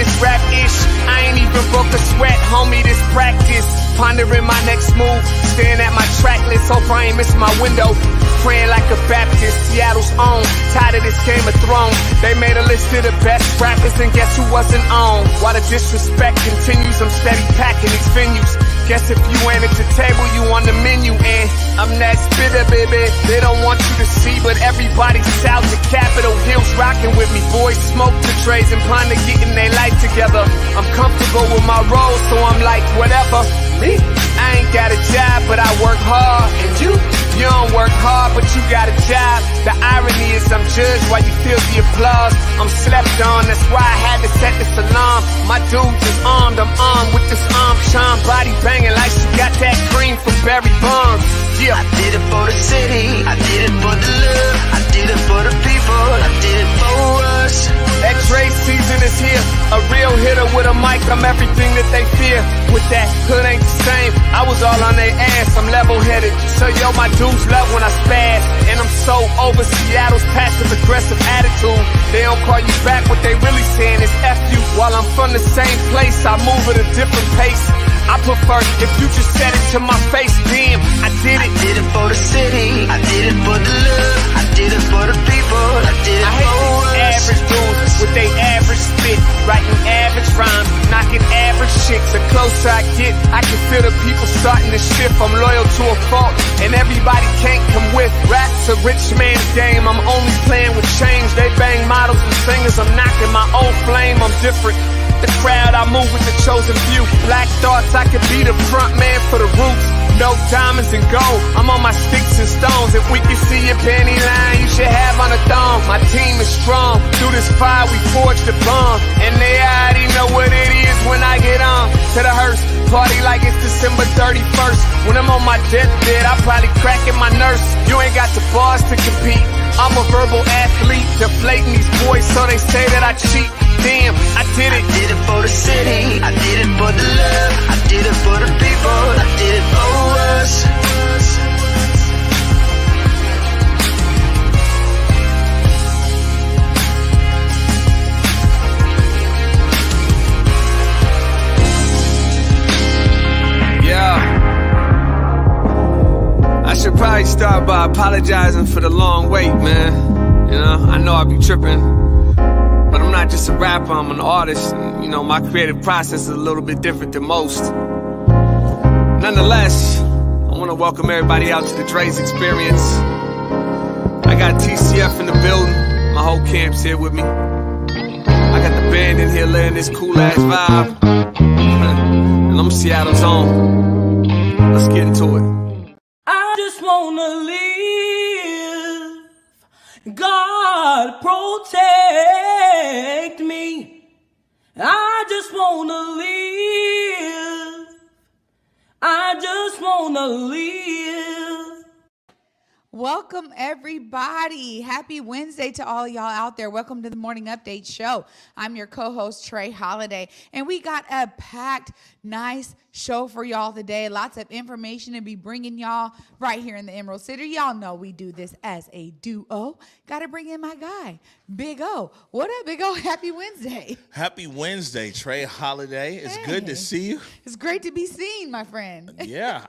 it's rap-ish. I ain't even broke a sweat, homie, this practice. Pondering my next move, staring at my track list. Hope I ain't miss my window. Praying like a Baptist, Seattle's own. Tired of this Game of Thrones. They made a list of the best rappers and guess who wasn't on? While the disrespect continues, I'm steady packing these venues. Guess if you ain't at the table, you on the menu. And I'm that spitter, baby. They don't want you to see, but everybody's south of Capitol Hill's rocking with me. Boys smoke the trays and plan to getting their life together. I'm comfortable with my role, so I'm like, whatever. Me? I ain't got a job, but I work hard. And you don't work hard, but you got a job. The irony is I'm judged while you feel the applause. I'm slept on, that's why I had to set this alarm. My dudes is armed, I'm armed with this arm charm. Body banging like she got that cream from Barry Bonds. Yeah. I did it for the city, I did it for the love, I did it for the people, I did it for us. That Dre season is here, a real hitter with a mic, I'm everything that they fear. With that hood ain't the same, I was all on their ass, I'm level-headed. So yo, my dudes love when I spaz, and I'm so over Seattle's passive-aggressive attitude. They don't call you back, what they really saying is F you. While I'm from the same place, I move at a different pace. I prefer if you just said it to my face, damn, I did it. I did it for the city, I did it for the love, I did it for the people, I did it for us. Average dudes with they average spit, writing average rhymes, knocking average chicks. The closer I get, I can feel the people starting to shift. I'm loyal to a fault, and everybody can't come with. Rap's a rich man's game, I'm only playing with change. They bang models and singers, I'm knocking my own flame, I'm different. The crowd, I move with the chosen few. Black thoughts, I could be the front man for the roots. No diamonds and gold, I'm on my sticks and stones. If we can see your panty line, you should have on a thong. My team is strong, through this fire we forged a bond. And they already know what it is when I get on to the hearse. Party like it's December 31st. When I'm on my deathbed, I probably cracking my nurse. You ain't got the bars to compete. I'm a verbal athlete, deflating these boys so they say that I cheat. Damn, I did it. I did it for the city, I did it for the love, I did it for the people, I did it for us. Yeah. I should probably start by apologizing for the long wait, man. You know, I know I be tripping. But I'm not just a rapper, I'm an artist. And, you know, my creative process is a little bit different than most. Nonetheless, I want to welcome everybody out to the Dre's Experience. I got TCF in the building. My whole camp's here with me. I got the band in here laying this cool-ass vibe. And I'm Seattle's own. Let's get into it. I just want to live. God protect me. I just wanna live. I just wanna live. Welcome, everybody. Happy Wednesday to all y'all out there. Welcome to the Morning Update Show. I'm your co-host, Trey Holiday, and we got a packed, nice show for y'all today. Lots of information to be bringing y'all right here in the Emerald City. Y'all know we do this as a duo. Got to bring in my guy, Big O. What up, Big O? Happy Wednesday. Happy Wednesday, Trey Holiday. It's good to see you. It's great to be seen, my friend. Yeah.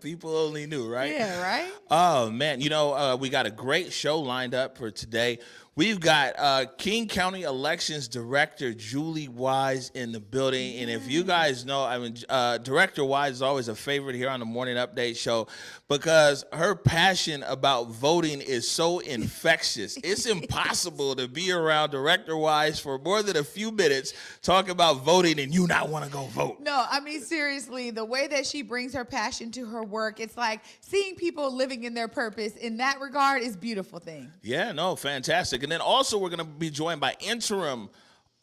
People only knew, right? Yeah, right? Oh, man. You know, we got a great show lined up for today. We've got King County Elections Director Julie Wise in the building. And if you guys know, I mean, Director Wise is always a favorite here on the Morning Update Show because her passion about voting is so infectious. It's impossible to be around Director Wise for more than a few minutes, talk about voting, and you not want to go vote. No, I mean, seriously, the way that she brings her passion to her work, it's like seeing people living in their purpose in that regard is a beautiful thing. Yeah, no, fantastic. And then also we're going to be joined by interim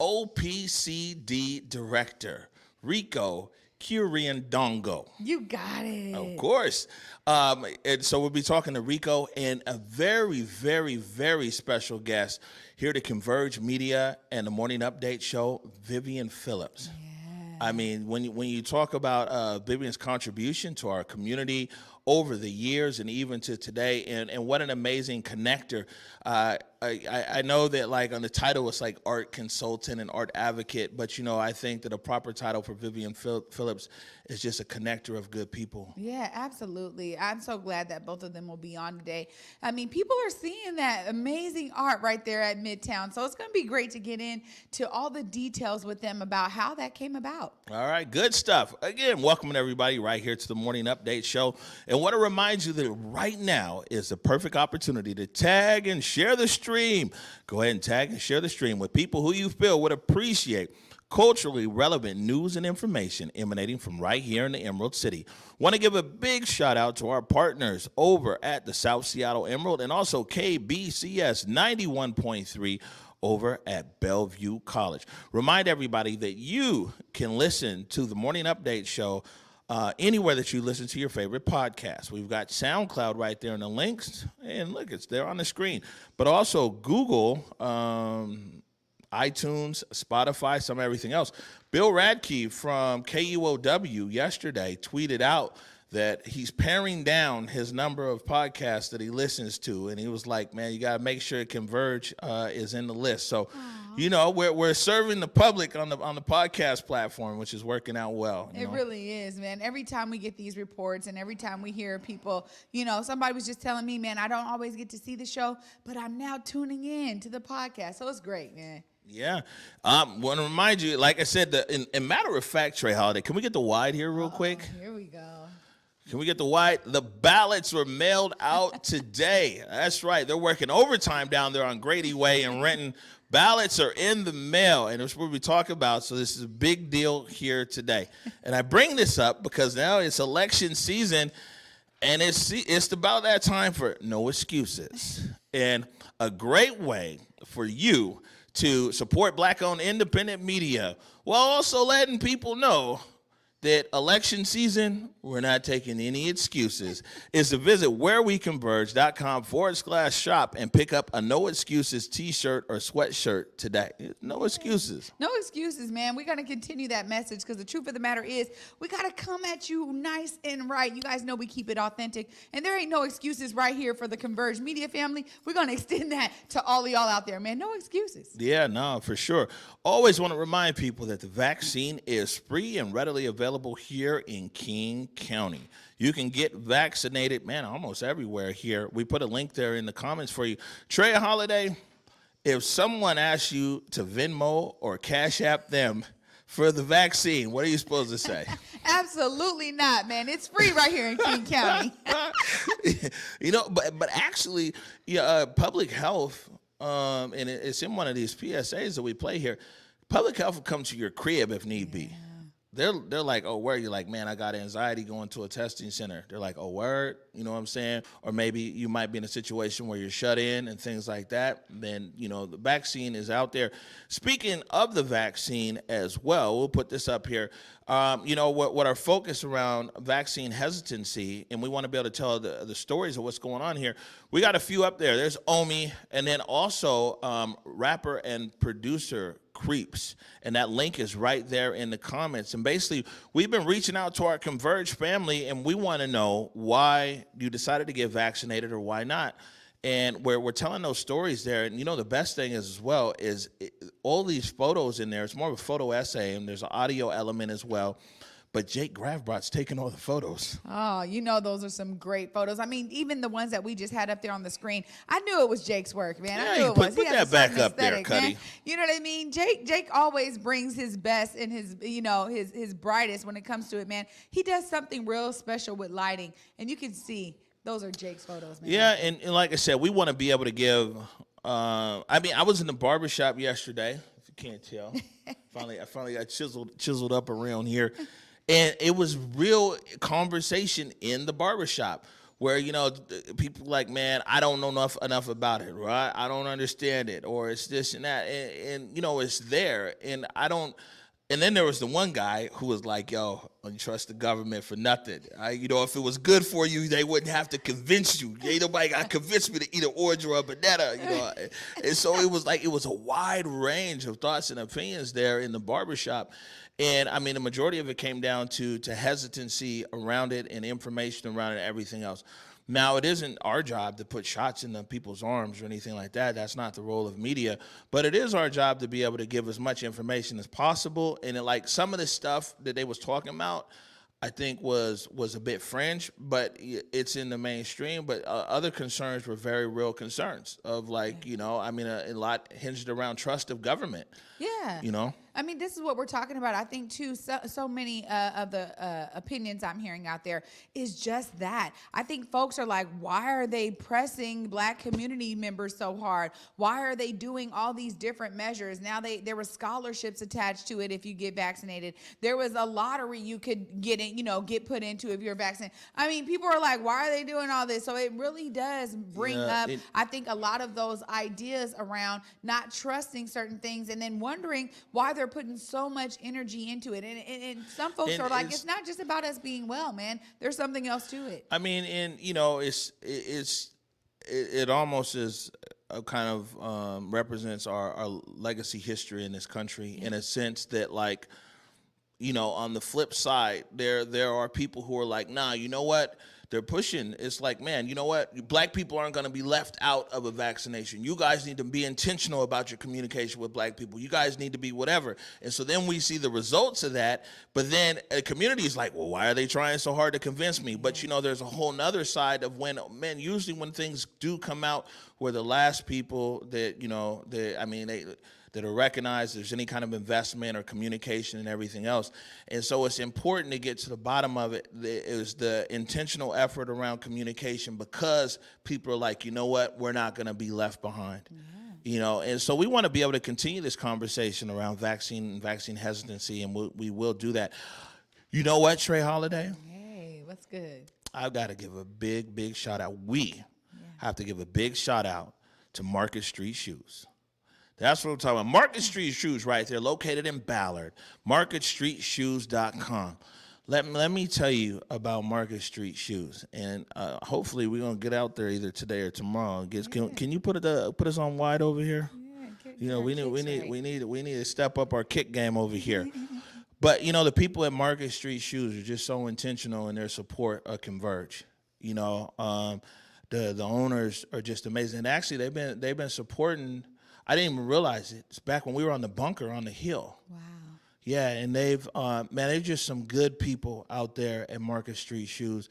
OPCD Director Rico Quirindongo. You got it. Of course. And so we'll be talking to Rico and a very, very, very special guest here to Converge Media and the Morning Update Show, Vivian Phillips. Yeah. I mean, when you talk about Vivian's contribution to our community over the years and even to today. And what an amazing connector. I know that like on the title it's like art consultant and art advocate, but you know, I think that a proper title for Vivian Phillips is just a connector of good people. Yeah, absolutely. I'm so glad that both of them will be on today. I mean, people are seeing that amazing art right there at Midtown. So it's going to be great to get into all the details with them about how that came about. All right, good stuff. Again, welcoming everybody right here to the Morning Update Show. And want to remind you that right now is the perfect opportunity to tag and share the stream. Go ahead and tag and share the stream with people who you feel would appreciate culturally relevant news and information emanating from right here in the Emerald City. Want to give a big shout out to our partners over at the South Seattle Emerald and also KBCS 91.3 over at Bellevue College. Remind everybody that you can listen to the Morning Update Show anywhere that you listen to your favorite podcast. We've got SoundCloud right there in the links, and look, it's there on the screen. But also Google, iTunes, Spotify, some everything else. Bill Radke from KUOW yesterday tweeted out that he's paring down his number of podcasts that he listens to, and he was like, man, you got to make sure Converge is in the list. So, you know, we're serving the public on the podcast platform, which is working out well. It really is, man. Every time we get these reports and every time we hear people, you know, somebody was just telling me, man, I don't always get to see the show, but I'm now tuning in to the podcast. So it's great, man. Yeah. Want to remind you, like I said, in matter of fact, Trey Holiday, can we get the wide here real quick? Here we go. Can we get the white? The ballots were mailed out today. That's right. They're working overtime down there on Grady Way in Renton. Ballots are in the mail, and it's what we talk about, so this is a big deal here today. And I bring this up because now it's election season, and it's about that time for no excuses. And a great way for you to support Black-owned independent media while also letting people know that election season, we're not taking any excuses, is to visit whereweconverge.com/shop and pick up a No Excuses t-shirt or sweatshirt today. No excuses. No excuses, man. We're going to continue that message because the truth of the matter is we got to come at you nice and right. You guys know we keep it authentic, and there ain't no excuses right here for the Converge Media family. We're going to extend that to all of y'all out there, man. No excuses. Yeah, no, for sure. Always want to remind people that the vaccine is free and readily available here in King County. You can get vaccinated, man, almost everywhere here. We put a link there in the comments for you. Trey Holiday, if someone asks you to Venmo or Cash App them for the vaccine, what are you supposed to say? Absolutely not, man. It's free right here in King County. You know, but actually, yeah, public health, and it's in one of these PSAs that we play here. Public health will come to your crib if need be. They're like, oh, word? You're like, man, I got anxiety going to a testing center. They're like, oh, word? You know what I'm saying? Or maybe you might be in a situation where you're shut in and things like that. Then, you know, the vaccine is out there. Speaking of the vaccine as well, we'll put this up here. You know, what our focus around vaccine hesitancy, and we want to be able to tell the stories of what's going on here. We got a few up there. There's Omi, and then also rapper and producer Creeps, and that link is right there in the comments. And basically, we've been reaching out to our Converge family, and we want to know why you decided to get vaccinated or why not. And we're telling those stories there. And, you know, the best thing is as well is all these photos in there. It's more of a photo essay, and there's an audio element as well. But Jake Gravbrot's taking all the photos. Oh, you know those are some great photos. I mean, even the ones that we just had up there on the screen. I knew it was Jake's work, man. Yeah, I knew it was. Put that back up there, Cuddy. You know what I mean? Jake always brings his best and his, you know, his brightest when it comes to it, man. He does something real special with lighting, and you can see those are Jake's photos, man. Yeah, and like I said, we want to be able to give. I mean, I was in the barbershop yesterday. If you can't tell, I finally got chiseled up around here. And it was real conversation in the barbershop where, you know, people like, man, I don't know enough about it, right? I don't understand it, or it's this and that. And you know, it's there. And I don't. And then there was the one guy who was like, yo, I don't trust the government for nothing. You know, if it was good for you, they wouldn't have to convince you. Ain't nobody got to convince me to eat an orange or a banana, you know. And so it was like, it was a wide range of thoughts and opinions there in the barbershop. And I mean, the majority of it came down to hesitancy around it and information around it and everything else. Now, it isn't our job to put shots in the people's arms or anything like that. That's not the role of media. But it is our job to be able to give as much information as possible. And like some of the stuff that they was talking about, I think was a bit fringe, but it's in the mainstream. But other concerns were very real concerns of like, you know, I mean, a lot hinged around trust of government. Yeah. You know? I mean, this is what we're talking about. I think, too, so many of the opinions I'm hearing out there is just that. I think folks are like, why are they pressing Black community members so hard? Why are they doing all these different measures? Now, there were scholarships attached to it if you get vaccinated. There was a lottery you could get in, get put into if you're vaccinated. I mean, people are like, why are they doing all this? So it really does bring up, I think, a lot of those ideas around not trusting certain things and then wondering why they're putting so much energy into it. And some folks are like, it's not just about us being well, man. There's something else to it. I mean, and it almost is a kind of represents our legacy history in this country in a sense that, like, on the flip side, there are people who are like, nah, you know what? They're pushing. It's like, man, you know what? Black people aren't going to be left out of a vaccination. You guys need to be intentional about your communication with Black people. You guys need to be whatever. And so then we see the results of that. But then a community is like, well, why are they trying so hard to convince me? But, there's a whole nother side of usually when things do come out where the last people that, that are recognized, there's any kind of investment or communication and everything else. And so it's important to get to the bottom of it. Is the intentional effort around communication because people are like, you know what, we're not going to be left behind. Yeah. And so we want to be able to continue this conversation around vaccine hesitancy, and we will do that. You know what, Trey Holiday? Hey, what's good? I've got to give a big shout out. We have to give a big shout out to Market Street Shoes. That's what we're talking about. Market Street Shoes right there, located in Ballard. MarketStreetShoes.com. Let me tell you about Market Street Shoes, and hopefully we're gonna get out there either today or tomorrow. Can you put us on wide over here? Yeah, we need to step up our kick game over here. But the people at Market Street Shoes are just so intentional in their support of Converge. The owners are just amazing, and actually they've been supporting. I didn't even realize it. It's back when we were on the bunker on the hill. Wow. Yeah, and they're just some good people out there at Market Street Shoes,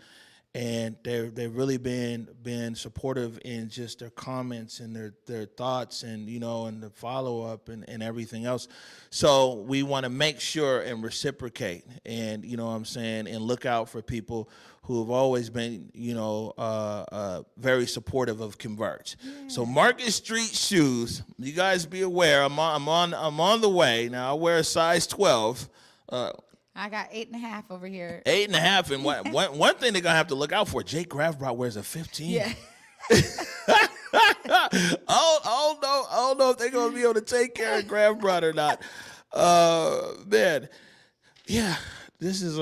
and they've really been supportive in just their comments and their thoughts and and the follow up and everything else. So we want to make sure and reciprocate, and what I'm saying, and look out for people who have always been very supportive of Converge. Yeah. So Market Street Shoes, you guys be aware, I'm on the way now. I wear a size 12. I got 8.5 over here. 8.5, and one thing they're gonna have to look out for. Jake Graffbrough wears a 15. Yeah. I don't know if they're gonna be able to take care of Graffbrough or not. Man, yeah, this is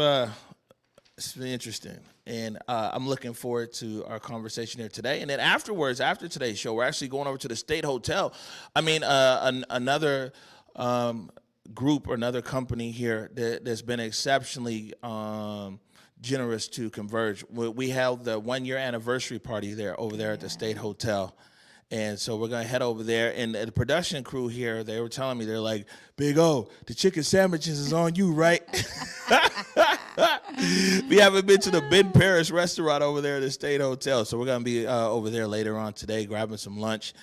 it's been interesting, and I'm looking forward to our conversation here today. And then afterwards, after today's show, we're actually going over to the State Hotel. I mean, another group or another company here that's been exceptionally generous to Converge. We held the 1-year anniversary party over there at the State Hotel. And so we're going to head over there. And the production crew here, they were telling me, they're like, Big O, the chicken sandwiches is on you, right? We haven't been to the Ben Paris restaurant over there at the State Hotel. So we're going to be over there later on today, grabbing some lunch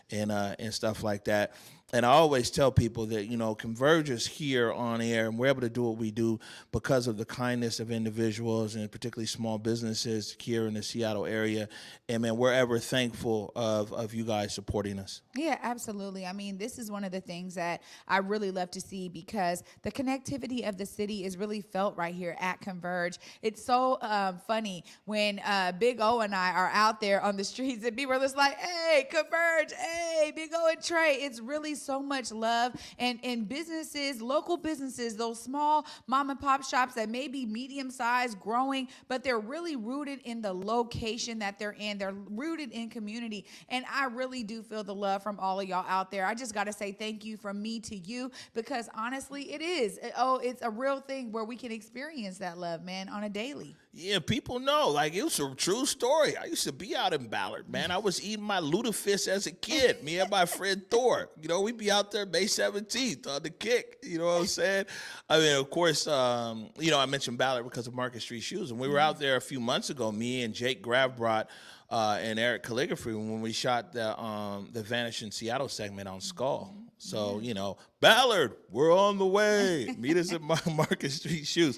and stuff like that. And I always tell people that, Converge is here on air, and we're able to do what we do because of the kindness of individuals and particularly small businesses here in the Seattle area. And, man, we're ever thankful of you guys supporting us. Yeah, absolutely. I mean, this is one of the things that I really love to see because the connectivity of the city is really felt right here at Converge. It's so funny when Big O and I are out there on the streets and people are just like, hey, Converge, hey, Big O and Trey. It's really so much love. And businesses, local businesses, those small mom and pop shops that may be medium sized, growing, but they're really rooted in the location that they're in. They're rooted in community. And I really do feel the love from all of y'all out there. I just got to say thank you from me to you, because honestly, it is. It's a real thing where we can experience that love, man, on a daily. Yeah, people know. Like, it was a true story. I used to be out in Ballard, man. I was eating my lutefisk as a kid. Me and my friend Thor. You know, we'd be out there May 17th on the kick. You know what I'm saying? I mean, of course, you know, I mentioned Ballard because of Market Street Shoes. And we were out there a few months ago, me and Jake Grav brought and Eric Calligraphy, when we shot the Vanish in Seattle segment on Skull. So, you know, Ballard, we're on the way. Meet us at Market Street Shoes.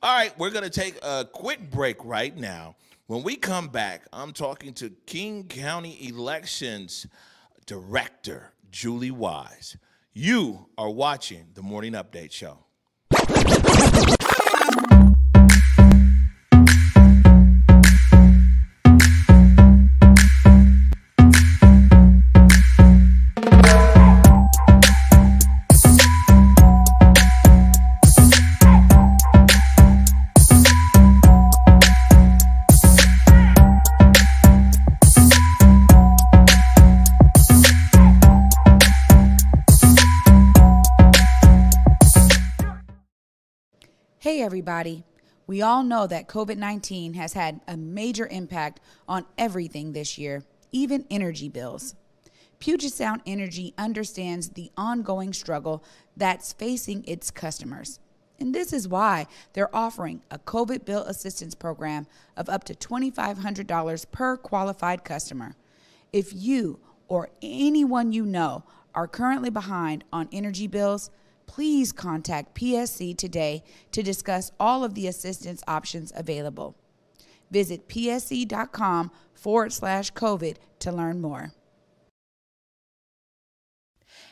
All right, we're going to take a quick break right now. When we come back, I'm talking to King County Elections Director, Julie Wise. You are watching the Morning Update Show. Hey everybody, we all know that COVID-19 has had a major impact on everything this year, even energy bills. Puget Sound Energy understands the ongoing struggle that's facing its customers. And this is why they're offering a COVID bill assistance program of up to $2,500 per qualified customer. If you or anyone you know are currently behind on energy bills, please contact PSC today to discuss all of the assistance options available. Visit psc.com/COVID to learn more.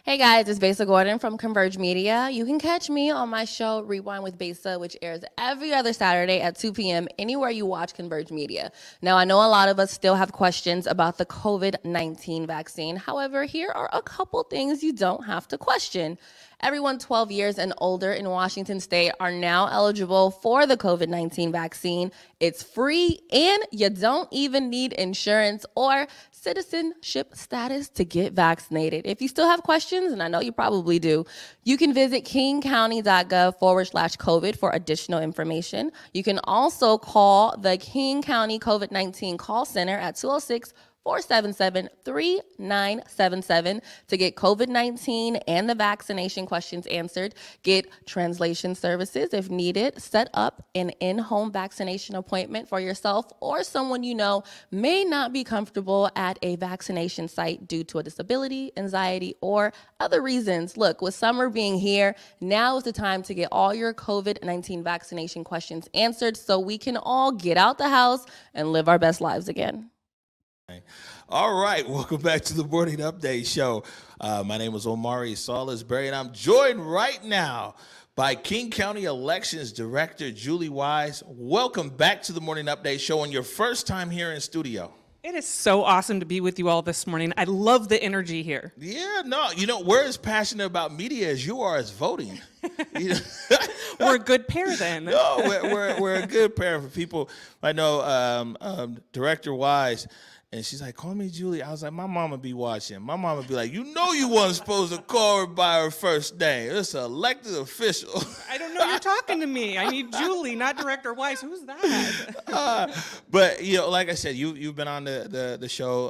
Hey guys, it's Besa Gordon from Converge Media. You can catch me on my show Rewind with Besa, which airs every other Saturday at 2 p.m. anywhere you watch Converge Media. Now, I know a lot of us still have questions about the COVID-19 vaccine. However, here are a couple things you don't have to question. Everyone 12 years and older in Washington State are now eligible for the COVID-19 vaccine. It's free, and you don't even need insurance or citizenship status to get vaccinated. If you still have questions, and I know you probably do, you can visit kingcounty.gov/COVID for additional information. You can also call the King County COVID-19 call center at 206-477-3977 to get COVID-19 and the vaccination questions answered, get translation services if needed, set up an in-home vaccination appointment for yourself or someone you know may not be comfortable at a vaccination site due to a disability, anxiety, or other reasons. Look, with summer being here, now is the time to get all your COVID-19 vaccination questions answered so we can all get out the house and live our best lives again. All right, welcome back to the Morning Update Show. My name is Omari Salisbury, and I'm joined right now by King County Elections Director Julie Wise. Welcome back to the Morning Update Show on your first time here in studio. It is so awesome to be with you all this morning. I love the energy here. Yeah, no, you know, we're as passionate about media as you are as voting. We're a good pair then. No, we're a good pair for people. I know Director Wise, and she's like, call me Julie. I was like, my mama be watching. My mama be like, you know you wasn't supposed to call her by her first name. It's an elected official. I don't know you're talking to me. I need Julie, not Director Wise. Who's that? But, you know, like I said, you've been on the show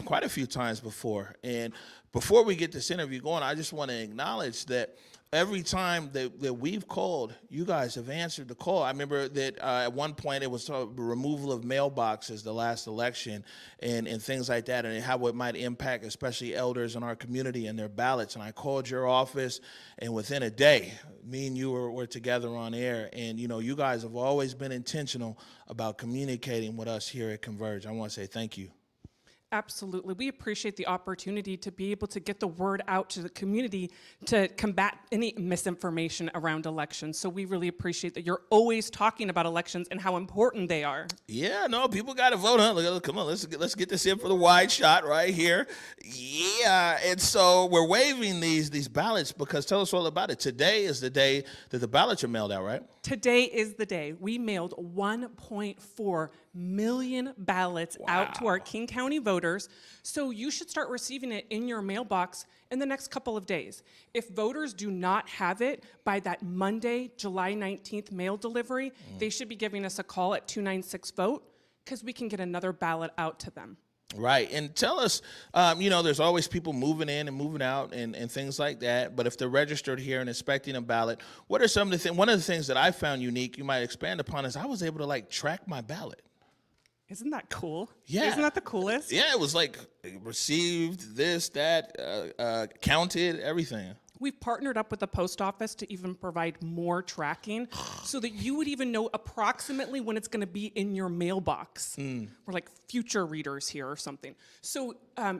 quite a few times before. And before we get this interview going, I just want to acknowledge that every time that we've called, you guys have answered the call. I remember that at one point it was the removal of mailboxes the last election and things like that, and how it might impact especially elders in our community and their ballots. And I called your office, and within a day, me and you were together on air. And, you know, you guys have always been intentional about communicating with us here at Converge. I want to say thank you. Absolutely. We appreciate the opportunity to be able to get the word out to the community to combat any misinformation around elections. So we really appreciate that you're always talking about elections and how important they are. Yeah, no, people got to vote, huh? Look, come on, let's get this in for the wide shot right here. Yeah, and so we're waiving these ballots because tell us all about it. Today is the day that the ballots are mailed out, right? Today is the day. We mailed 1.4 million ballots out to our King County voters. So you should start receiving it in your mailbox in the next couple of days. If voters do not have it by that Monday, July 19th mail delivery, they should be giving us a call at 296-VOTE because we can get another ballot out to them. Right. And tell us, there's always people moving in and moving out and things like that. But if they're registered here and inspecting a ballot, what are some of the things? One of the things that I found unique, you might expand upon, is I was able to track my ballot. Isn't that cool? Yeah. Isn't that the coolest? Yeah, it was received, this, that, counted, everything. We've partnered up with the post office to even provide more tracking so that you would even know approximately when it's going to be in your mailbox. We're like future readers here or something. So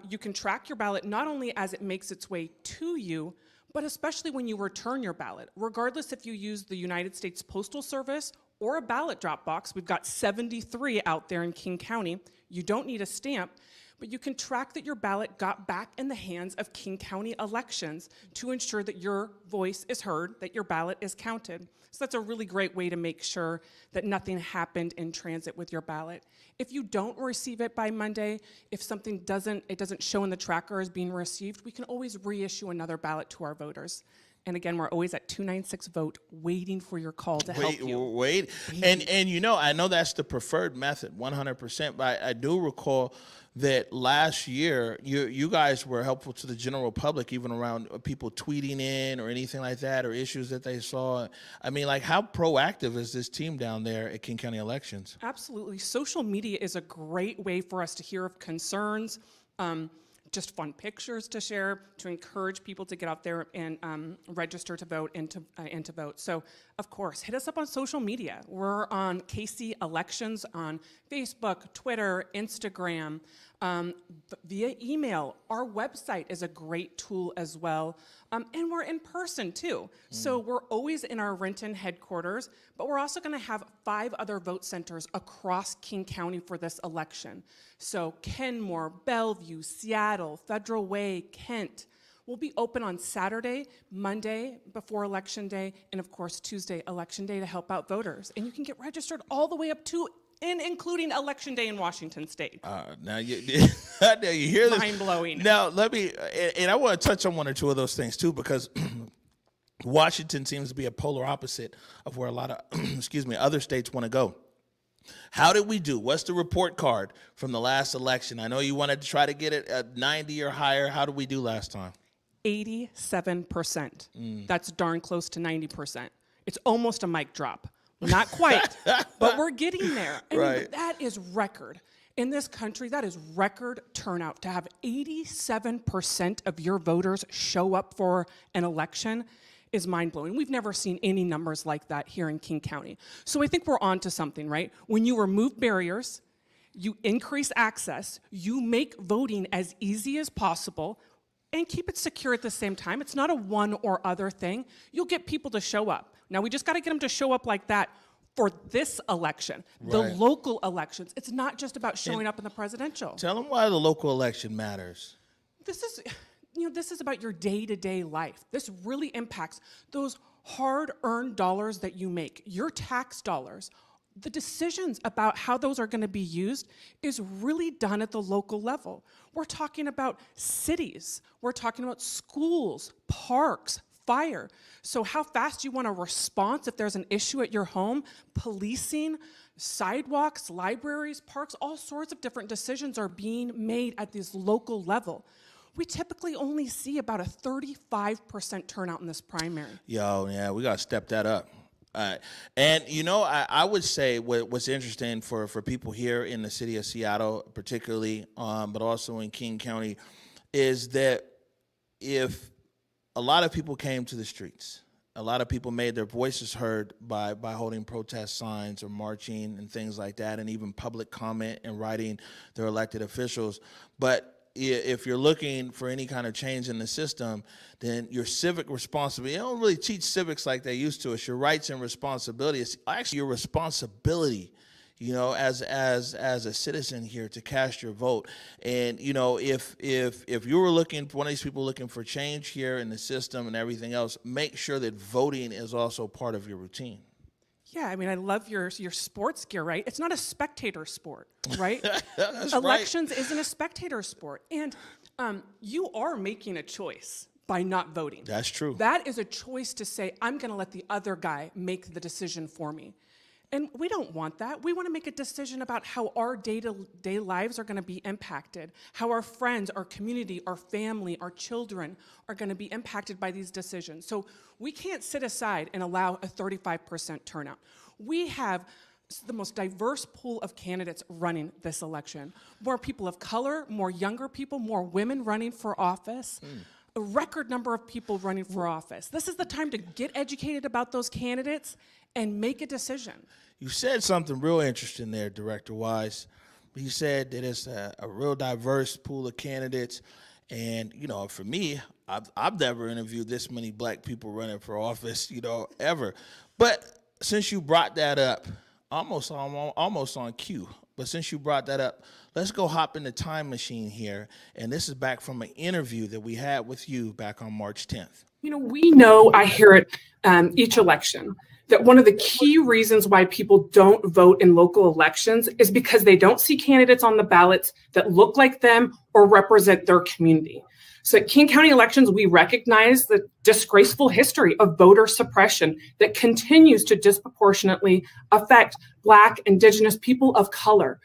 you can track your ballot not only as it makes its way to you, but especially when you return your ballot. Regardless if you use the United States Postal Service or a ballot drop box, we've got 73 out there in King County. You don't need a stamp. But you can track that your ballot got back in the hands of King County elections to ensure that your voice is heard, that your ballot is counted. So that's a really great way to make sure that nothing happened in transit with your ballot. If you don't receive it by Monday, if something doesn't show in the tracker as being received, we can always reissue another ballot to our voters. And again, we're always at 296-VOTE, waiting for your call to help you. Wait. And I know that's the preferred method, 100%. But I do recall that last year, you guys were helpful to the general public, even around people tweeting in or anything like that, or issues that they saw. I mean, how proactive is this team down there at King County Elections? Absolutely. Social media is a great way for us to hear of concerns, just fun pictures to share, to encourage people to get out there and register to vote and to vote. So, of course, hit us up on social media. We're on KC Elections on Facebook, Twitter, Instagram, via email. Our website is a great tool as well. And we're in person, too. So we're always in our Renton headquarters, but we're also going to have 5 other vote centers across King County for this election. So Kenmore, Bellevue, Seattle, Federal Way, Kent. We'll be open on Saturday, Monday before Election Day, and of course Tuesday, Election Day, to help out voters. And you can get registered all the way up to and including Election Day in Washington State. Now you hear this? Mind-blowing. Now, let me, and I want to touch on one or two of those things, too, because Washington seems to be a polar opposite of where a lot of, other states want to go. How did we do? What's the report card from the last election? I know you wanted to try to get it at 90 or higher. How did we do last time? 87%. That's darn close to 90%. It's almost a mic drop. Not quite, but we're getting there. I mean, that is record. In this country, that is record turnout. To have 87% of your voters show up for an election is mind-blowing. We've never seen any numbers like that here in King County. So I think we're on to something, right? When you remove barriers, you increase access, you make voting as easy as possible, and keep it secure at the same time. It's not a one or other thing. You'll get people to show up. Now, we just got to get them to show up like that for this election, the local elections. It's not just about showing up in the presidential. Tell them why the local election matters. This is about your day-to-day life. This really impacts those hard-earned dollars that you make, your tax dollars. The decisions about how those are going to be used is really done at the local level. We're talking about cities. We're talking about schools, parks, fire. So how fast you want a response if there's an issue at your home, policing, sidewalks, libraries, parks, all sorts of different decisions are being made at this local level. We typically only see about a 35% turnout in this primary. Yeah, we got to step that up. And, I would say what's interesting for people here in the city of Seattle, particularly, but also in King County, is that if a lot of people came to the streets, A lot of people made their voices heard by holding protest signs or marching and things like that, and even public comment and writing their elected officials. But if you're looking for any kind of change in the system, then your civic responsibility, they don't really teach civics like they used to. It's your rights and responsibility. It's actually your responsibility, you know, as a citizen here to cast your vote. And, you know, if you were looking, one of these people looking for change here in the system and everything else, make sure that voting is also part of your routine. Yeah, I mean, I love your sports gear, right? It's not a spectator sport, right? That's Elections isn't a spectator sport. And you are making a choice by not voting. That's true. That is a choice to say, I'm going to let the other guy make the decision for me. And we don't want that. We want to make a decision about how our day-to-day lives are going to be impacted, how our friends, our community, our family, our children are going to be impacted by these decisions. So we can't sit aside and allow a 35% turnout. We have the most diverse pool of candidates running this election. More people of color, more younger people, more women running for office. A record number of people running for office. This is the time to get educated about those candidates and make a decision. You said something real interesting there, Director Wise. You said that it's a real diverse pool of candidates. And, you know, for me, I've never interviewed this many black people running for office, you know, ever. But since you brought that up, almost on cue, but since you brought that up, let's go hop in the time machine here. And this is back from an interview that we had with you back on March 10th. You know, we know, I hear it each election, that one of the key reasons why people don't vote in local elections is because they don't see candidates on the ballots that look like them or represent their community. So at King County elections, we recognize the disgraceful history of voter suppression that continues to disproportionately affect Black, Indigenous, people of color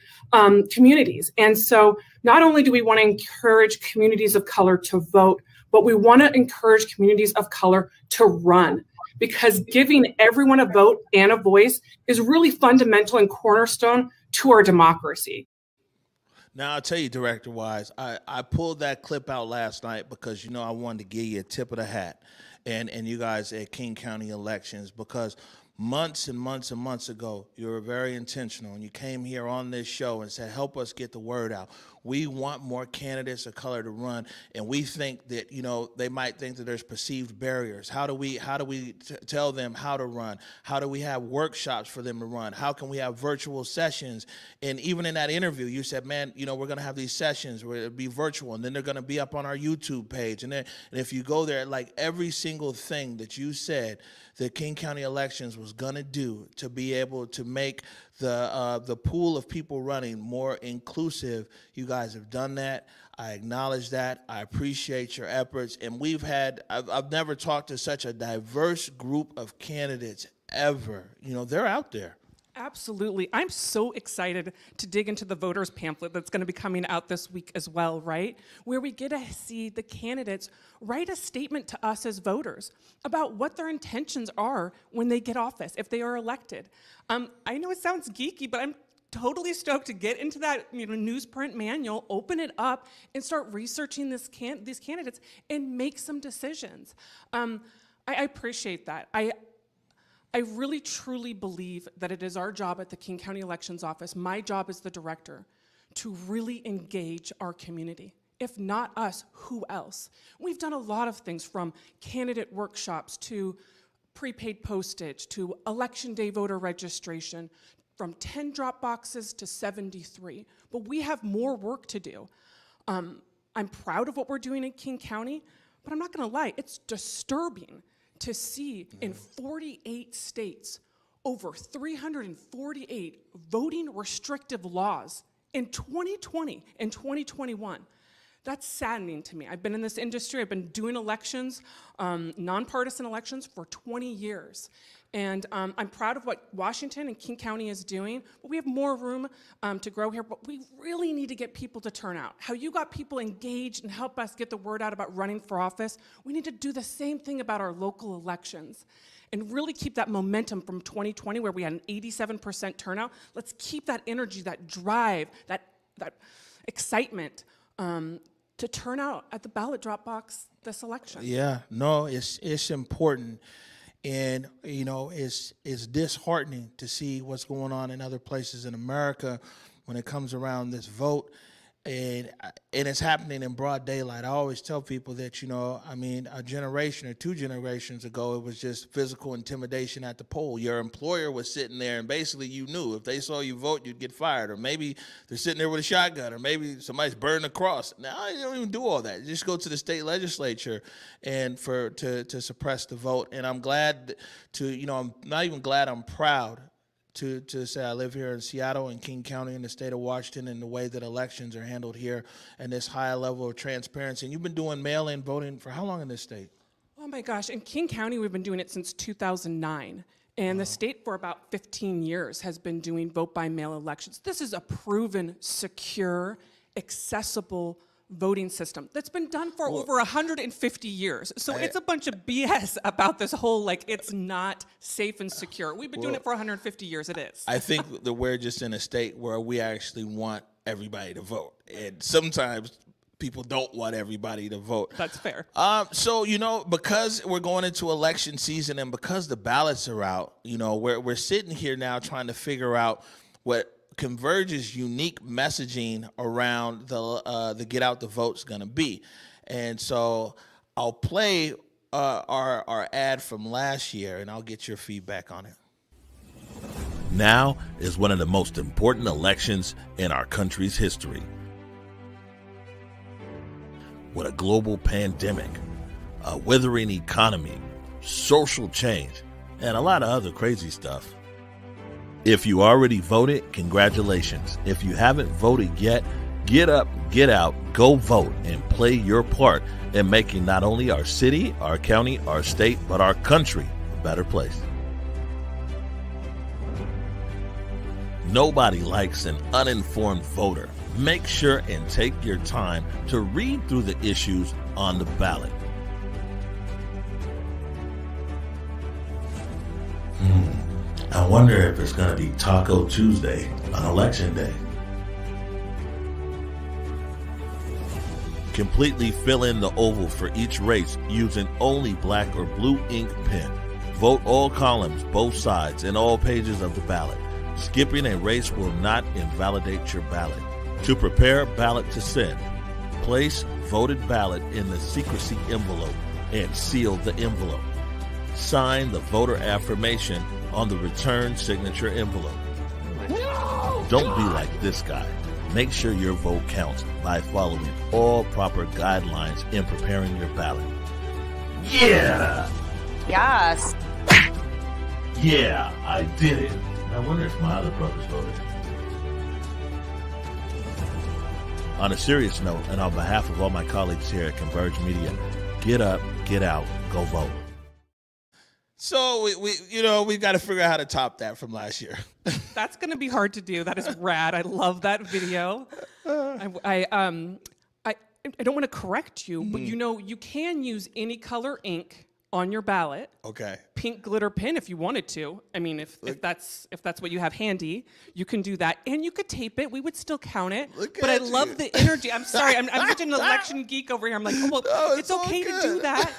communities. And so not only do we want to encourage communities of color to vote, but we want to encourage communities of color to run, because giving everyone a vote and a voice is really fundamental and cornerstone to our democracy. Now, I'll tell you, Director Wise, I pulled that clip out last night because, you know, I wanted to give you a tip of the hat and you guys at King County Elections, because months and months and months ago, you were very intentional, and you came here on this show and said, help us get the word out. We want more candidates of color to run, and we think that, you know, they might think that there's perceived barriers. How do we tell them how to run? How do we have workshops for them to run? How can we have virtual sessions? And even in that interview, you said, man, you know, we're going to have these sessions where it'll be virtual, and then they're going to be up on our YouTube page. And if you go there, like every single thing that you said that King County Elections was going to do to be able to make the pool of people running more inclusive, you guys have done that. I acknowledge that. I appreciate your efforts. And I've never talked to such a diverse group of candidates ever. You know, they're out there. Absolutely. I'm so excited to dig into the voters pamphlet that's going to be coming out this week as well, right? Where we get to see the candidates write a statement to us as voters about what their intentions are when they get office, if they are elected. I know it sounds geeky, but I'm totally stoked to get into that, you know, newsprint manual, open it up, and start researching these candidates and make some decisions. I appreciate that. I really, truly believe that it is our job at the King County Elections Office, my job as the director, to really engage our community. If not us, who else? We've done a lot of things, from candidate workshops to prepaid postage to election day voter registration, from 10 drop boxes to 73. But we have more work to do. I'm proud of what we're doing in King County, but I'm not gonna lie, it's disturbing to see in 48 states over 348 voting restrictive laws in 2020 and 2021. That's saddening to me. I've been in this industry, I've been doing elections, nonpartisan elections for 20 years. And I'm proud of what Washington and King County is doing, but we have more room to grow here, but we really need to get people to turn out. How you got people engaged and help us get the word out about running for office, we need to do the same thing about our local elections and really keep that momentum from 2020 where we had an 87% turnout. Let's keep that energy, that drive, that excitement to turn out at the ballot drop box this election. Yeah, no, it's important. And, you know, it's disheartening to see what's going on in other places in America when it comes around this vote. And it's happening in broad daylight. I always tell people that, you know, I mean, a generation or 2 generations ago, it was just physical intimidation at the poll. Your employer was sitting there, and basically you knew if they saw you vote, you'd get fired. Or maybe they're sitting there with a shotgun, or maybe somebody's burning a cross. Now, you don't even do all that. You just go to the state legislature and to suppress the vote. And I'm glad I'm not even glad, I'm proud to say I live here in Seattle and King County in the state of Washington, and the way that elections are handled here and this high level of transparency. And you've been doing mail-in voting for how long in this state? Oh my gosh, in King County, we've been doing it since 2009. And the state for about 15 years has been doing vote-by-mail elections. This is a proven, secure, accessible voting system that's been done for over 150 years. So it's a bunch of BS about this whole, like, it's not safe and secure. We've been doing it for 150 years. It is. I think that we're just in a state where we actually want everybody to vote. And sometimes people don't want everybody to vote. That's fair. So, you know, because we're going into election season and because the ballots are out, you know, we're sitting here now trying to figure out what Converge's unique messaging around the Get Out the Vote's going to be. And so I'll play our ad from last year, and I'll get your feedback on it. Now is one of the most important elections in our country's history. With a global pandemic, a withering economy, social change, and a lot of other crazy stuff. If you already voted, congratulations. If you haven't voted yet, get up, get out, go vote, and play your part in making not only our city, our county, our state, but our country a better place. Nobody likes an uninformed voter. Make sure and take your time to read through the issues on the ballot. I wonder if it's going to be Taco Tuesday on Election Day. Completely fill in the oval for each race using only black or blue ink pen. Vote all columns, both sides, and all pages of the ballot. Skipping a race will not invalidate your ballot. To prepare a ballot to send, place voted ballot in the secrecy envelope and seal the envelope. Sign the voter affirmation on the return signature envelope. Don't be like this guy. Make sure your vote counts by following all proper guidelines in preparing your ballot. Yeah! Yes. Yeah, I did it. I wonder if my other brothers voted. On a serious note, and on behalf of all my colleagues here at Converge Media, get up, get out, go vote. So we've got to figure out how to top that from last year. That's going to be hard to do. That is rad. I love that video. I don't want to correct you, but you know, you can use any color ink on your ballot. Okay. Pink glitter pen if you wanted to. I mean, if that's what you have handy, you can do that. And you could tape it. We would still count it. But I love the energy. I'm sorry. I'm such an election geek over here. I'm like, oh, well, no, it's okay to do that.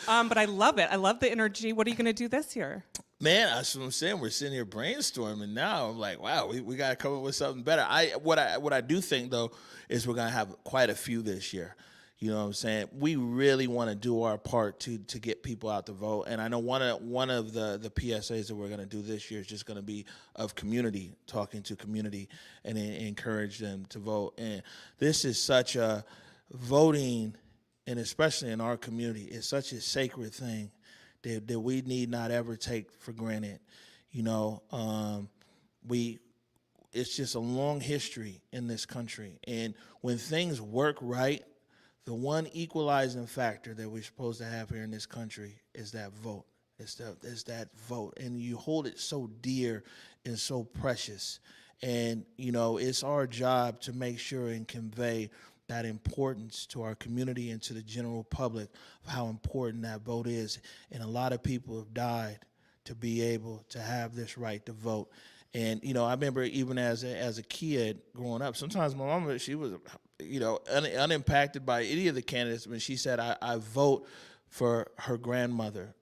But I love it. I love the energy. What are you going to do this year? Man, that's what I'm saying. We're sitting here brainstorming now. I'm like, wow, we got to come up with something better. What I do think, though, is we're going to have quite a few this year. You know what I'm saying? We really want to do our part to get people out to vote. And I know one of the PSAs that we're going to do this year is just going to be of community, talking to community and encourage them to vote. And this is such a voting, and especially in our community, it's such a sacred thing that we need not ever take for granted. You know, it's just a long history in this country. And when things work right, the one equalizing factor that we're supposed to have here in this country is that vote. It's that vote. And you hold it so dear and so precious. And, you know, it's our job to make sure and convey that importance to our community and to the general public of how important that vote is. And a lot of people have died to be able to have this right to vote. And, you know, I remember even as a kid growing up, sometimes my mama, she was, you know, unimpacted by any of the candidates when she said, I vote for her grandmother,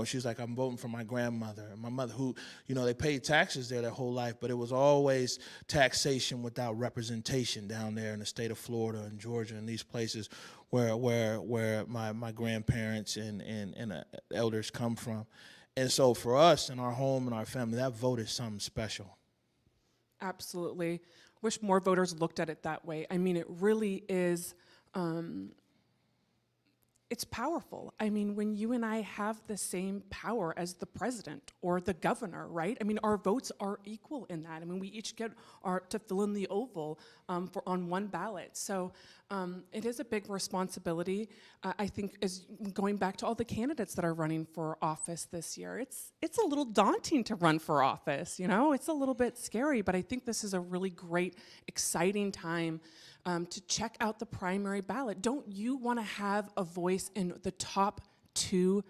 She's like, I'm voting for my grandmother and my mother who, they paid taxes there their whole life, but it was always taxation without representation down there in the state of Florida and Georgia and these places where my grandparents and elders come from. And so for us in our home and our family, that vote is something special. Absolutely. Wish more voters looked at it that way. I mean, it really is, it's powerful. I mean, when you and I have the same power as the president or the governor, right? I mean, our votes are equal in that. I mean, we each get to fill in the oval on one ballot. So it is a big responsibility. I think as going back to all the candidates that are running for office this year, it's a little daunting to run for office, It's a little bit scary, but I think this is a really great, exciting time to check out the primary ballot. Don't you want to have a voice in the top two?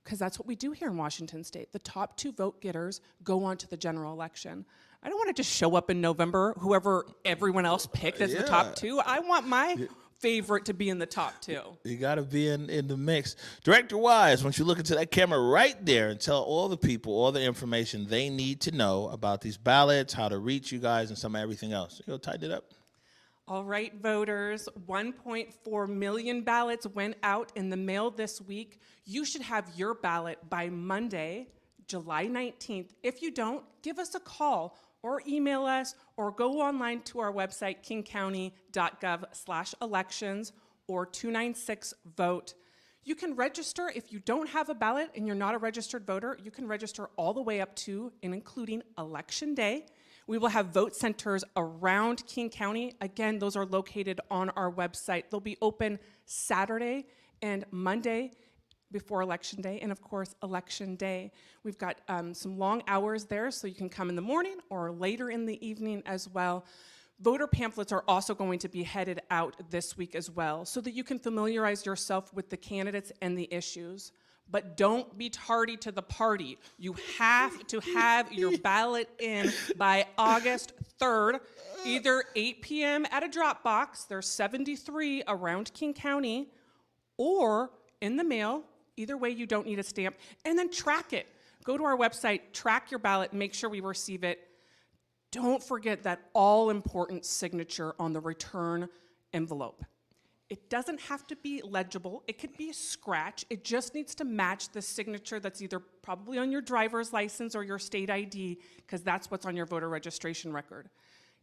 Because that's what we do here in Washington State. The top two vote getters go on to the general election. I don't want to just show up in November, whoever everyone else picked as the top two. I want my favorite to be in the top two. You got to be in the mix. Director Wise, once you look into that camera right there and tell all the people all the information they need to know about these ballots, how to reach you guys, and everything else. You'll tighten it up. All right, voters, 1.4 million ballots went out in the mail this week. You should have your ballot by Monday, July 19th. If you don't, give us a call or email us or go online to our website, kingcounty.gov/elections or 296-VOTE. You can register if you don't have a ballot and you're not a registered voter. You can register all the way up to and including Election Day. We will have vote centers around King County. Again, those are located on our website. They'll be open Saturday and Monday before Election Day, and of course, Election Day. We've got some long hours there, so you can come in the morning or later in the evening as well. Voter pamphlets are also going to be headed out this week as well, so that you can familiarize yourself with the candidates and the issues. But don't be tardy to the party. You have to have your ballot in by August 3rd, either 8 p.m. at a drop box, there's 73 around King County, or in the mail. Either way, you don't need a stamp. And then track it. Go to our website, track your ballot, make sure we receive it. Don't forget that all-important signature on the return envelope. It doesn't have to be legible. It could be a scratch. It just needs to match the signature that's either probably on your driver's license or your state ID, because that's what's on your voter registration record.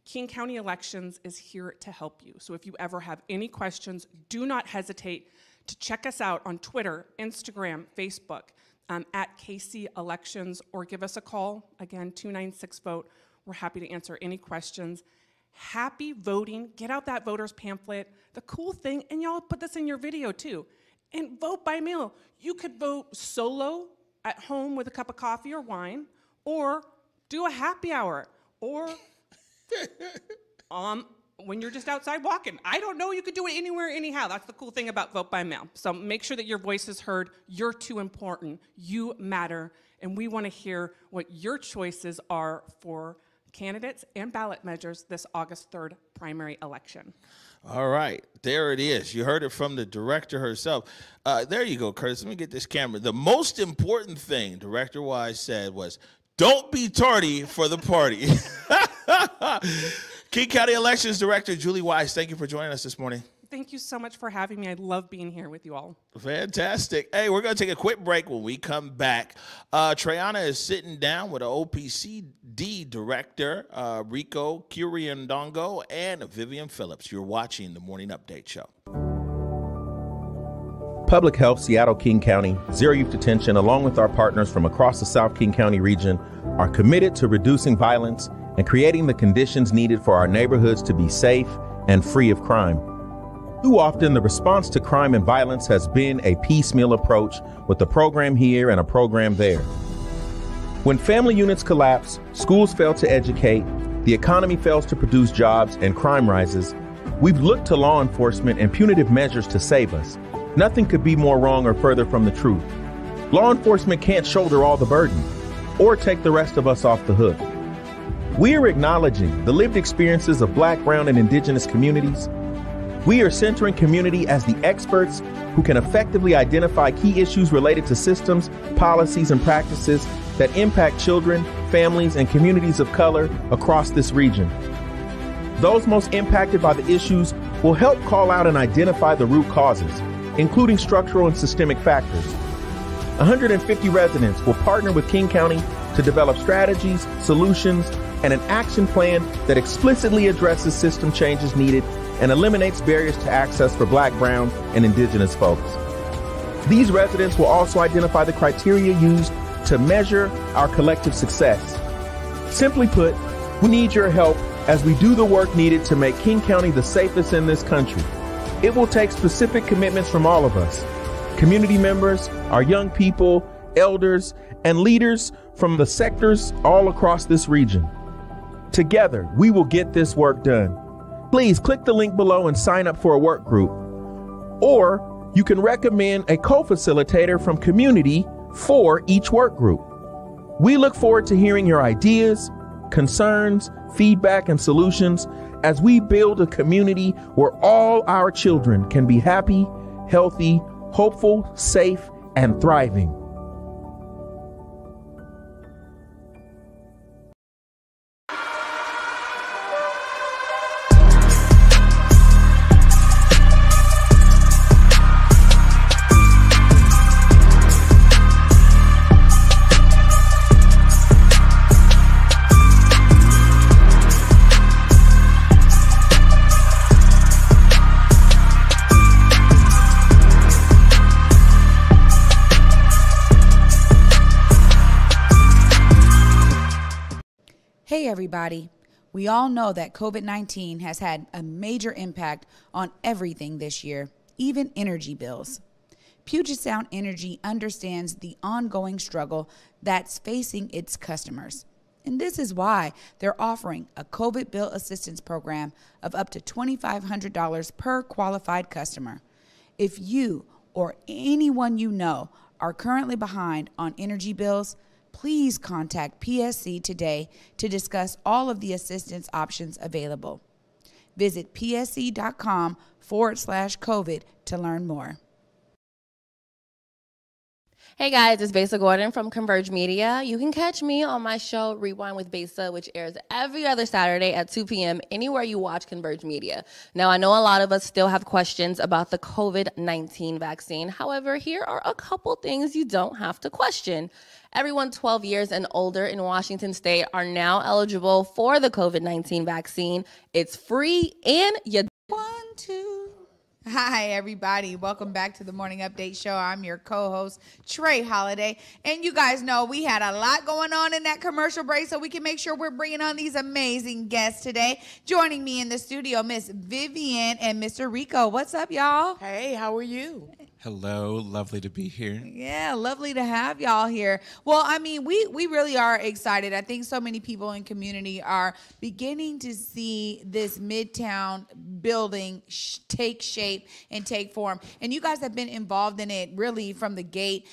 King County Elections is here to help you. So if you ever have any questions, do not hesitate to check us out on Twitter, Instagram, Facebook, at KC Elections, or give us a call, again, 296-VOTE. We're happy to answer any questions. Happy voting. Get out that voter's pamphlet. The cool thing, and y'all put this in your video too, and vote by mail. You could vote solo at home with a cup of coffee or wine, or do a happy hour, or when you're just outside walking. I don't know, you could do it anywhere, anyhow. That's the cool thing about vote by mail. So make sure that your voice is heard. You're too important. You matter, and we want to hear what your choices are for candidates and ballot measures this August 3rd primary election. All right, there it is. You heard it from the director herself. There you go, Curtis. Let me get this camera. The most important thing Director Wise said was, don't be tardy for the party. King County Elections Director Julie Wise, thank you for joining us this morning. Thank you so much for having me. I love being here with you all. Fantastic. Hey, we're going to take a quick break. When we come back, Trayana is sitting down with an OPCD director, Rico, Quirindongo, and Vivian Phillips. You're watching the Morning Update Show. Public Health, Seattle, King County, Zero Youth Detention, along with our partners from across the South King County region, are committed to reducing violence and creating the conditions needed for our neighborhoods to be safe and free of crime. Too often, the response to crime and violence has been a piecemeal approach with a program here and a program there. When family units collapse, schools fail to educate, the economy fails to produce jobs, and crime rises, we've looked to law enforcement and punitive measures to save us. Nothing could be more wrong or further from the truth. Law enforcement can't shoulder all the burden or take the rest of us off the hook. We are acknowledging the lived experiences of Black, Brown, and Indigenous communities. We are centering community as the experts who can effectively identify key issues related to systems, policies, and practices that impact children, families, and communities of color across this region. Those most impacted by the issues will help call out and identify the root causes, including structural and systemic factors. 150 residents will partner with King County to develop strategies, solutions, and an action plan that explicitly addresses system changes needed and eliminates barriers to access for Black, Brown, and Indigenous folks. These residents will also identify the criteria used to measure our collective success. Simply put, we need your help as we do the work needed to make King County the safest in this country. It will take specific commitments from all of us, community members, our young people, elders, and leaders from the sectors all across this region. Together, we will get this work done. Please click the link below and sign up for a work group. Or you can recommend a co-facilitator from community for each work group. We look forward to hearing your ideas, concerns, feedback, and solutions as we build a community where all our children can be happy, healthy, hopeful, safe, and thriving. Hey everybody, we all know that COVID-19 has had a major impact on everything this year, even energy bills. Puget Sound Energy understands the ongoing struggle that's facing its customers. And this is why they're offering a COVID bill assistance program of up to $2,500 per qualified customer. If you or anyone you know are currently behind on energy bills, please contact PSC today to discuss all of the assistance options available. Visit psc.com/COVID to learn more. Hey guys, it's Besa Gordon from Converge Media. You can catch me on my show Rewind with Besa, which airs every other Saturday at 2 p.m. anywhere you watch Converge Media. Now, I know a lot of us still have questions about the COVID-19 vaccine. However, here are a couple things you don't have to question. Everyone 12 years and older in Washington State are now eligible for the COVID-19 vaccine. It's free and you... 1, 2. Hi, everybody. Welcome back to the Morning Update Show. I'm your co-host, Trey Holiday. And you guys know we had a lot going on in that commercial break, so we can make sure we're bringing on these amazing guests today. Joining me in the studio, Miss Vivian and Mr. Rico. What's up, y'all? Hey, how are you? Hello, lovely to be here. Yeah, lovely to have y'all here. Well, I mean, we really are excited. I think so many people in community are beginning to see this Midtown building take shape and take form. And you guys have been involved in it really from the gate.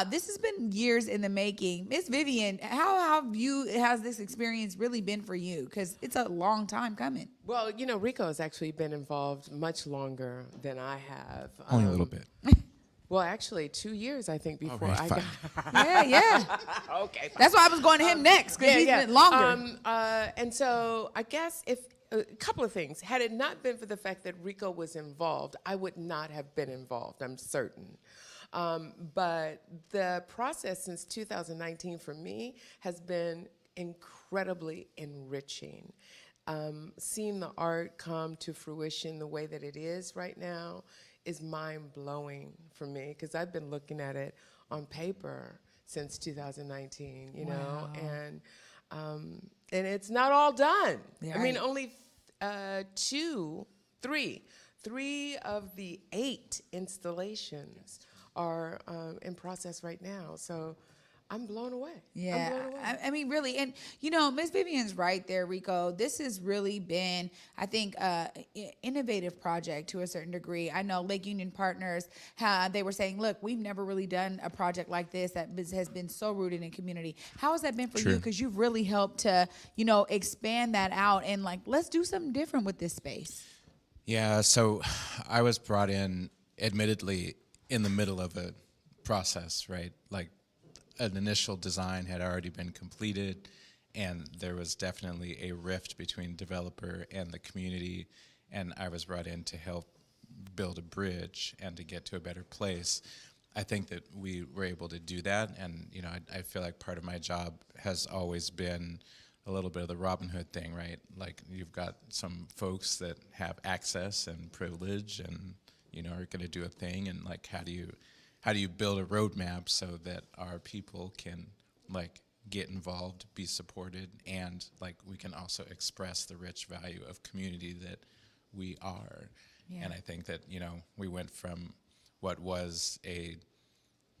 This has been years in the making. Miss Vivian, how has this experience really been for you? Because it's a long time coming. Well, you know, Rico has actually been involved much longer than I have. Only a little bit. Well, actually, 2 years, I think, before Okay, I fine. got... Yeah. Okay. That's why I was going to him next, because he's been longer. And so I guess if a couple of things. Had it not been for the fact that Rico was involved, I would not have been involved, I'm certain. But the process since 2019 for me has been incredibly enriching. Seeing the art come to fruition the way that it is right now is mind-blowing for me, because I've been looking at it on paper since 2019, you know, and it's not all done. Yeah, I mean, only three of the 8 installations are in process right now. So I'm blown away. Yeah, I'm blown away. I mean, really, and you know, Miss Vivian's right there, Rico. This has really been, I think, innovative project to a certain degree. I know Lake Union Partners, they were saying, look, we've never really done a project like this that has been so rooted in community. How has that been for you? Because you've really helped to, you know, expand that out and like, let's do something different with this space. Yeah, so I was brought in, admittedly, in the middle of a process, right? Like an initial design had already been completed, and there was definitely a rift between developer and the community, and I was brought in to help build a bridge and to get to a better place. I think that we were able to do that, and you know, I feel like part of my job has always been a little bit of the Robin Hood thing, right? Like you've got some folks that have access and privilege, and you know, are going to do a thing, and like how do you build a roadmap so that our people can like get involved, be supported, and like we can also express the rich value of community that we are. Yeah. And I think that, you know, we went from what was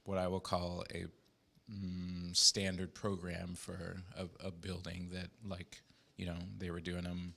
what I will call a standard program for a building that, like, you know, they were doing them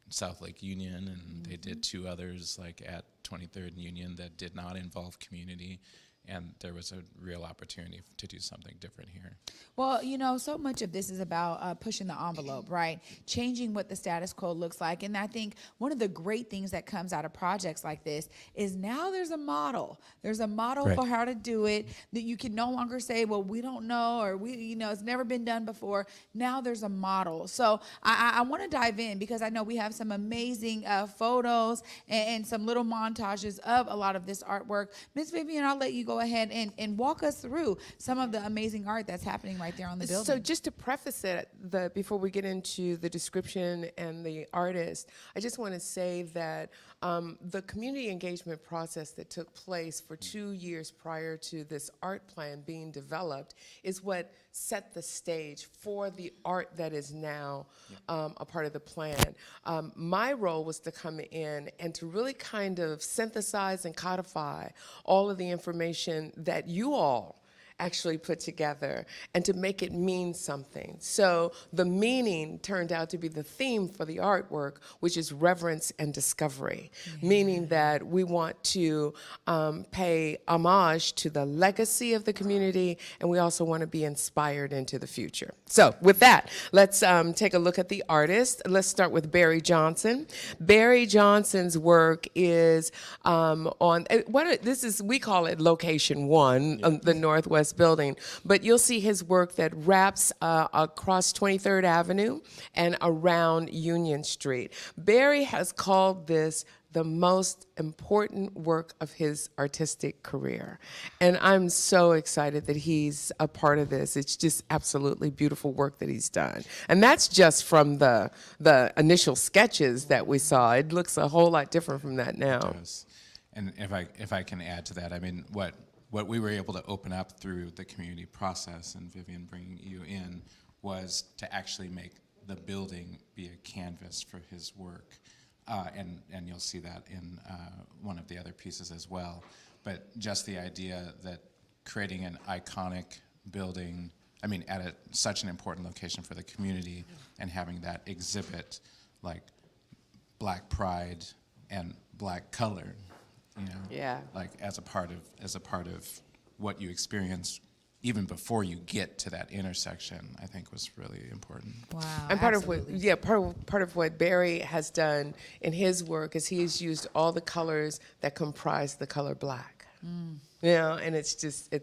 South Lake Union, and they did 2 others like at 23rd and Union that did not involve community. And there was a real opportunity to do something different here. Well, you know, so much of this is about pushing the envelope, right? Changing what the status quo looks like. And I think one of the great things that comes out of projects like this is now there's a model. There's a model for how to do it, that you can no longer say, well, we don't know, or it's never been done before. Now there's a model. So I want to dive in because I know we have some amazing photos and some little montages of a lot of this artwork. Ms. Vivian, I'll let you go ahead and walk us through some of the amazing art that's happening right there on the building. So just to preface it, before we get into the description and the artist, I just want to say that the community engagement process that took place for 2 years prior to this art plan being developed is what set the stage for the art that is now a part of the plan. My role was to come in and to really kind of synthesize and codify all of the information that you all actually put together and to make it mean something. So the meaning turned out to be the theme for the artwork, which is reverence and discovery, meaning that we want to pay homage to the legacy of the community, and we also want to be inspired into the future. So with that, let's take a look at the artist. Let's start with Barry Johnson. Barry Johnson's work is we call it Location 1, the Northwest building, but you'll see his work that wraps across 23rd Avenue and around Union Street. Barry has called this the most important work of his artistic career. And I'm so excited that he's a part of this. It's just absolutely beautiful work that he's done. And that's just from the initial sketches that we saw. It looks a whole lot different from that now. It does. And if I can add to that, I mean, what we were able to open up through the community process, and Vivian bringing you in, was to actually make the building be a canvas for his work. And you'll see that in one of the other pieces as well. But just the idea that creating an iconic building, I mean, at such an important location for the community, and having that exhibit like Black pride and Black color, you know, like as a part of what you experience even before you get to that intersection, I think was really important. Wow. And part of what Barry has done in his work is he has used all the colors that comprise the color black. You know, and it's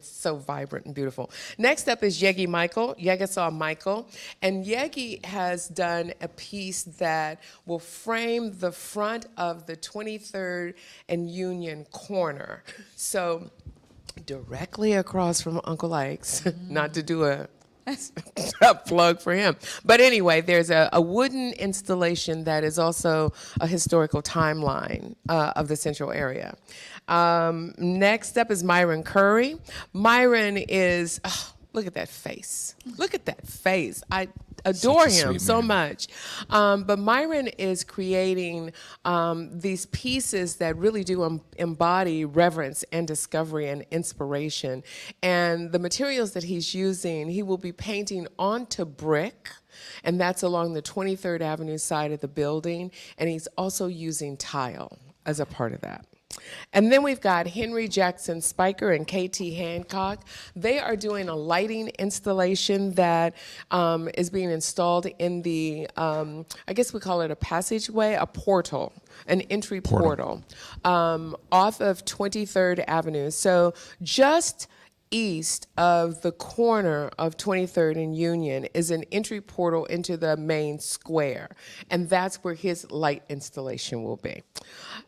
so vibrant and beautiful. Next up is Yegisaw Michael. And Yegi has done a piece that will frame the front of the 23rd and Union corner. So directly across from Uncle Ike's, not to do a plug for him. But anyway, there's a wooden installation that is also a historical timeline of the central area. Next up is Myron Curry. Myron is, look at that face. Look at that face. I adore him so much. But Myron is creating these pieces that really do embody reverence and discovery and inspiration. And the materials that he's using, he will be painting onto brick, and that's along the 23rd Avenue side of the building. And he's also using tile as a part of that. And then we've got Henry Jackson Spiker and KT Hancock. They are doing a lighting installation that is being installed in the, I guess we call it a passageway, a portal, an entry portal, off of 23rd Avenue. So just east of the corner of 23rd and Union is an entry portal into the main square, and that's where his light installation will be.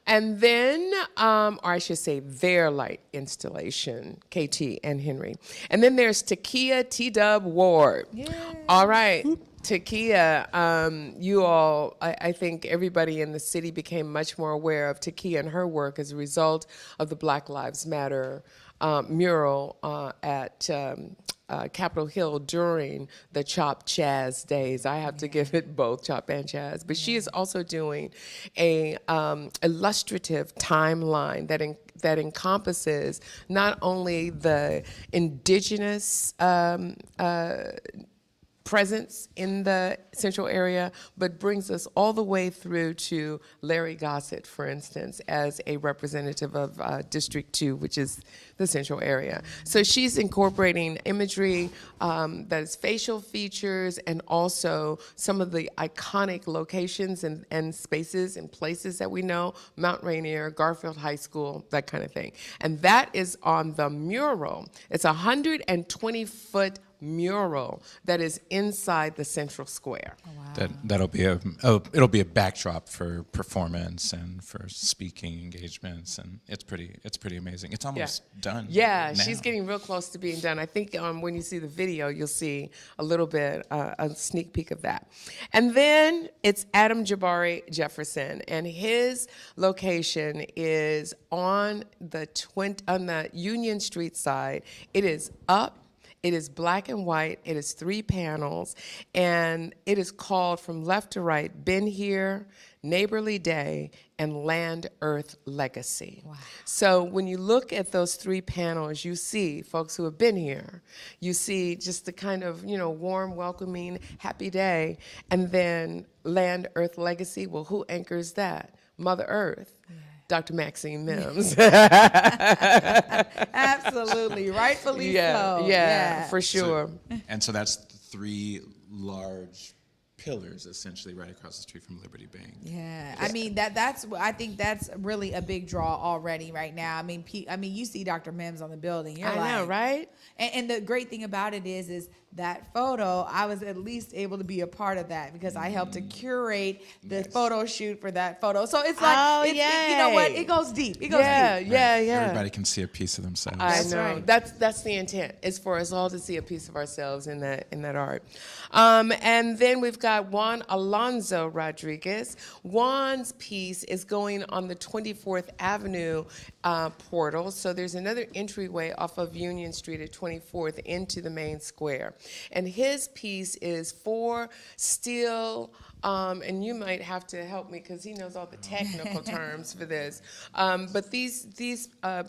And then, or I should say their light installation, KT and Henry. And then there's Takia T-Dub Ward. Yeah. All right. Takia, you all, I think everybody in the city became much more aware of Takia and her work as a result of the Black Lives Matter mural at Capitol Hill during the Chop Chaz days. I have to give it both Chop and Chaz. But she is also doing a illustrative timeline that encompasses not only the indigenous presence in the central area, but brings us all the way through to Larry Gossett, for instance, as a representative of District 2, which is the central area. So she's incorporating imagery that is facial features and also some of the iconic locations and spaces and places that we know, Mount Rainier, Garfield High School, that kind of thing. And that is on the mural. It's a 120-foot mural that is inside the central square. Oh, wow. That'll be it'll be a backdrop for performance and for speaking engagements, and it's pretty amazing. It's almost done. Yeah, now. She's getting real close to being done. I think when you see the video, you'll see a little bit a sneak peek of that. And then it's Adam Jabari Jefferson, and his location is on the Union Street side. It is up. It is black and white. It is 3 panels, and it is called From Left to Right, Been Here, Neighborly Day, and Land, Earth, Legacy. Wow. So when you look at those 3 panels, you see folks who have been here. You see just the kind of, warm, welcoming, happy day, and then Land, Earth, Legacy. Well, who anchors that? Mother Earth. Yeah. Dr. Maxine Mims. Absolutely, rightfully so. Yeah, for sure. And so that's 3 large pillars essentially right across the street from Liberty Bank. Yeah, I mean I think that's really a big draw already right now. I mean, you see Dr. Mims on the building. You're I know, right? And the great thing about it is that photo, I was at least able to be a part of that because I helped to curate the photo shoot for that photo. So it's like, you know what? It goes deep. It goes deep. Yeah. Everybody can see a piece of themselves. I know. Right. That's the intent. Is for us all to see a piece of ourselves in that art. And then we've got Juan Alonzo Rodriguez. Juan's piece is going on the 24th Avenue portal. So there's another entryway off of Union Street at 24th into the main square. And his piece is 4 steel, and you might have to help me because he knows all the technical terms for this. But these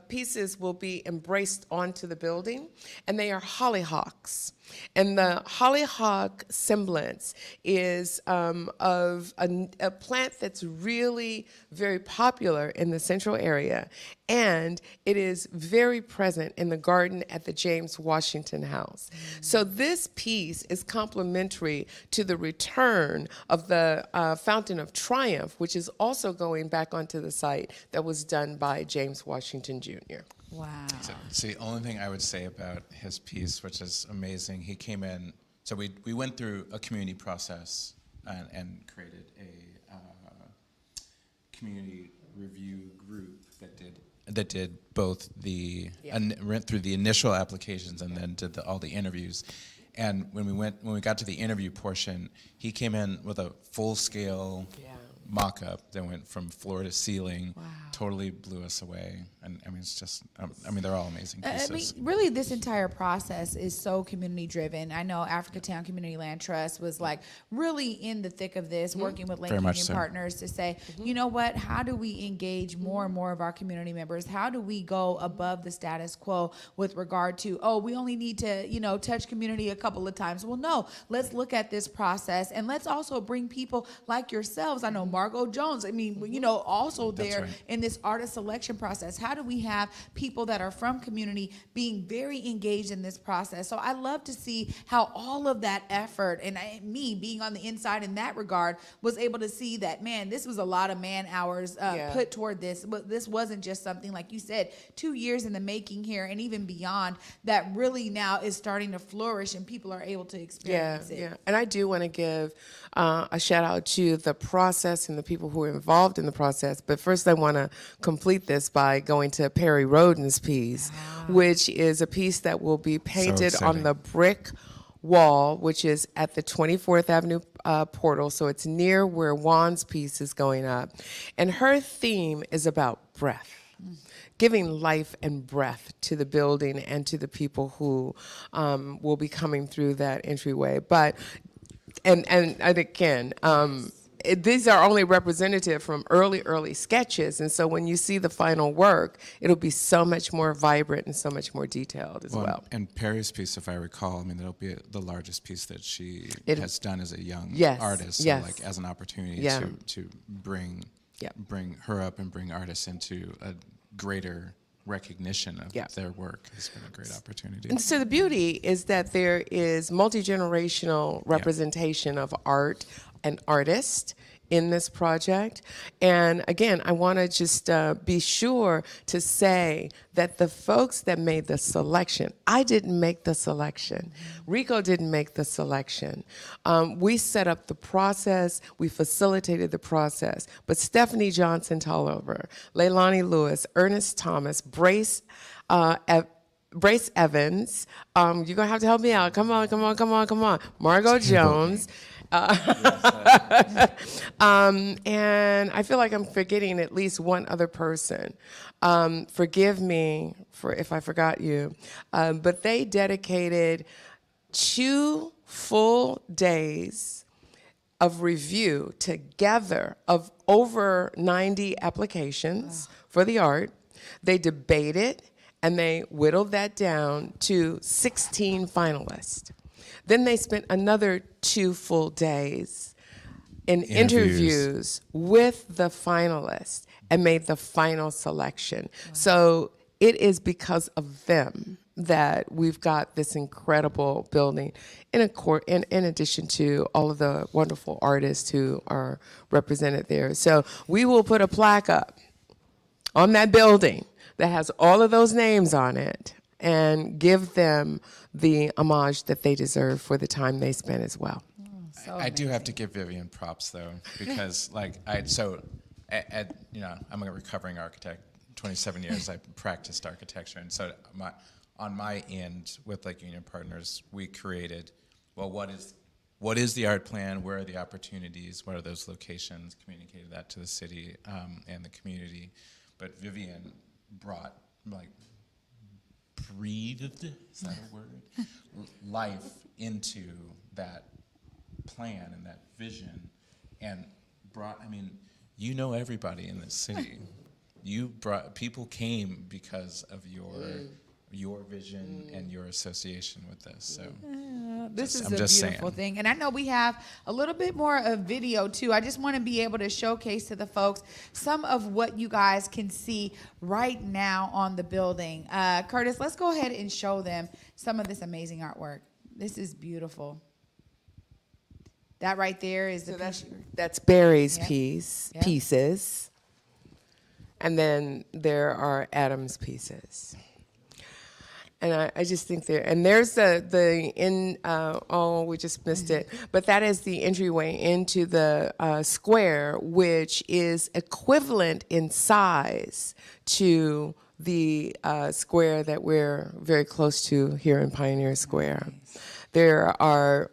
pieces will be embraced onto the building, and they are hollyhocks. And the hollyhock semblance is of a plant that's really very popular in the central area, and it is very present in the garden at the James Washington House. So this piece is complementary to the return of the Fountain of Triumph, which is also going back onto the site that was done by James Washington Jr. Wow. So it's the only thing I would say about his piece, which is amazing. He came in, so we went through a community process and created a community review group that did both went through the initial applications and then did all the interviews. And when we got to the interview portion, he came in with a full-scale mock-up that went from floor to ceiling. Wow. Totally blew us away. And I mean, it's just, they're all amazing pieces. Really, this entire process is so community driven. I know Africatown Community Land Trust was like really in the thick of this, working with Lake Union partners to say, you know what, how do we engage more and more of our community members? How do we go above the status quo with regard to, we only need to, touch community a couple of times? Well, no, let's look at this process and let's also bring people like yourselves. I know Margot Jones. I mean, you know, also there right. in this artist selection process. How do we have people that are from community being very engaged in this process? So I love to see how all of that effort, and me being on the inside in that regard, was able to see that, man, this was a lot of man hours put toward this. But this wasn't just something, like you said, 2 years in the making here and even beyond, that really now is starting to flourish and people are able to experience it. Yeah, and I do want to give a shout out to the process and the people who are involved in the process. But first I want to complete this by going to Perry Roden's piece, which is a piece that will be painted on the brick wall, which is at the 24th Avenue portal. So it's near where Juan's piece is going up. And her theme is about breath. Giving life and breath to the building and to the people who will be coming through that entryway. But, and again, these are only representative from early sketches. And so when you see the final work, it'll be so much more vibrant and so much more detailed as well. And Perry's piece, if I recall, I mean, that'll be the largest piece that she has done as a young artist. So like as an opportunity to bring her up and bring artists into a greater recognition of their work has been a great opportunity. And so the beauty is that there is multi-generational representation of art and artist in this project. And again, I want to just be sure to say that the folks that made the selection, I didn't make the selection. Rico didn't make the selection. We set up the process, we facilitated the process, but Stephanie Johnson Tollover, Leilani Lewis, Ernest Thomas, Brace Evans, you're gonna have to help me out. Come on. Margot Jones. And I feel like I'm forgetting at least one other person. Forgive me for if I forgot you. But they dedicated 2 full days of review together of over 90 applications for the art. They debated and they whittled that down to 16 finalists. Then they spent another 2 full days in interviews with the finalists and made the final selection. Wow. So it is because of them that we've got this incredible building in addition to all of the wonderful artists who are represented there. So we will put a plaque up on that building that has all of those names on it and give them the homage that they deserve for the time they spent as well. I do have to give Vivian props though, because like I'm a recovering architect, 27 years I practiced architecture, and so on my end with like union partners, we created, well, what is the art plan, where are the opportunities, what are those locations, communicated that to the city and the community, but Vivian brought breathed, is that a word? Life into that plan and that vision, and brought, I mean, you know everybody in this city. People came because of your vision and your association with this. So this is a beautiful thing. And I know we have a little bit more of video too. I just want to be able to showcase to the folks some of what you guys can see right now on the building. Curtis, let's go ahead and show them some of this amazing artwork. This is beautiful. That right there is that's Barry's pieces. And then there are Adam's pieces. And I just think there's we just missed it, but that is the entryway into the square, which is equivalent in size to the square that we're very close to here in Pioneer Square. There are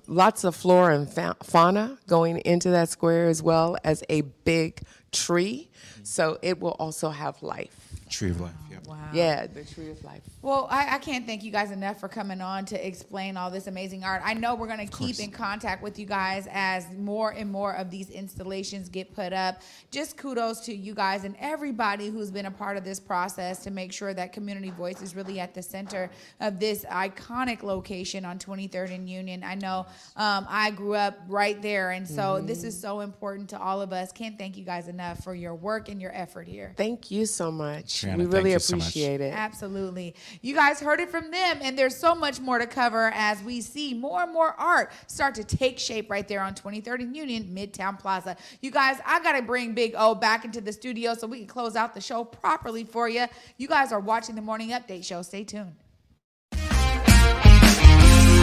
lots of flora and fauna going into that square, as well as a big tree, so it will also have life. Tree of Life. Yeah. Wow. Yeah, the Tree of Life. Well, I can't thank you guys enough for coming on to explain all this amazing art. I know we're going to keep in contact with you guys as more and more of these installations get put up. Just kudos to you guys and everybody who's been a part of this process to make sure that community voice is really at the center of this iconic location on 23rd and Union. I know I grew up right there, and so this is so important to all of us. Can't thank you guys enough for your work and your effort here. Thank you so much. Triana, We really thank you so much. appreciate it. Absolutely. You guys heard it from them, and there's so much more to cover as we see more and more art start to take shape right there on 23rd and Union, Midtown Plaza. You guys, I got to bring Big O back into the studio so we can close out the show properly for you. You guys are watching the Morning Update Show. Stay tuned.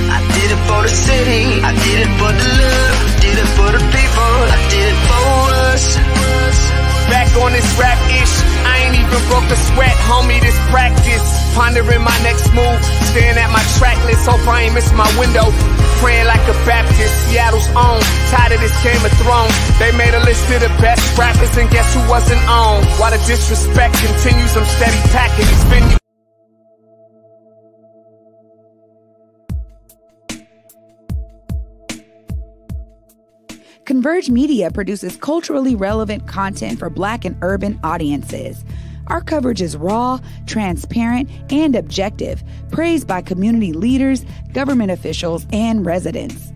I did it for the city, I did it for the love, did it for the people, I did it for us. Back on this rap-ish, I ain't even broke a sweat, homie, this practice. Pondering my next move, staring at my track list, hope I ain't miss my window. Praying like a Baptist, Seattle's own, tired of this Game of Thrones. They made a list of the best rappers and guess who wasn't on? While the disrespect continues, I'm steady packing these venues. Converge Media produces culturally relevant content for Black and urban audiences. Our coverage is raw, transparent, and objective, praised by community leaders, government officials, and residents.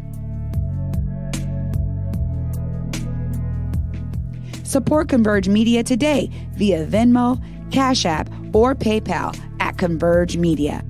Support Converge Media today via Venmo, Cash App, or PayPal at Converge Media.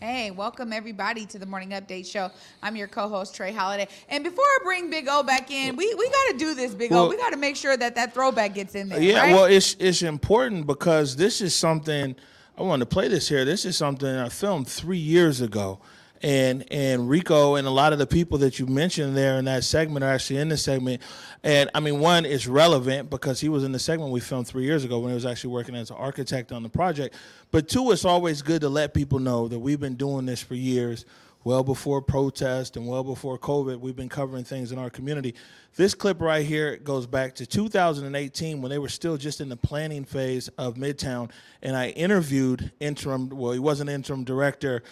Hey, welcome everybody to the Morning Update Show. I'm your co-host, Trey Holiday. And before I bring Big O back in, we got to do this, Big O. We got to make sure that throwback gets in there, right? Well, it's important because this is something, I want to play this here. This is something I filmed 3 years ago. And Rico and a lot of the people that you mentioned there in that segment are actually in the segment. And, I mean, one, it's relevant because he was in the segment we filmed 3 years ago when he was actually working as an architect on the project. But two, it's always good to let people know that we've been doing this for years, well before protest and well before COVID. We've been covering things in our community. This clip right here goes back to 2018 when they were still just in the planning phase of Midtown. And I interviewed interim, well, he wasn't interim director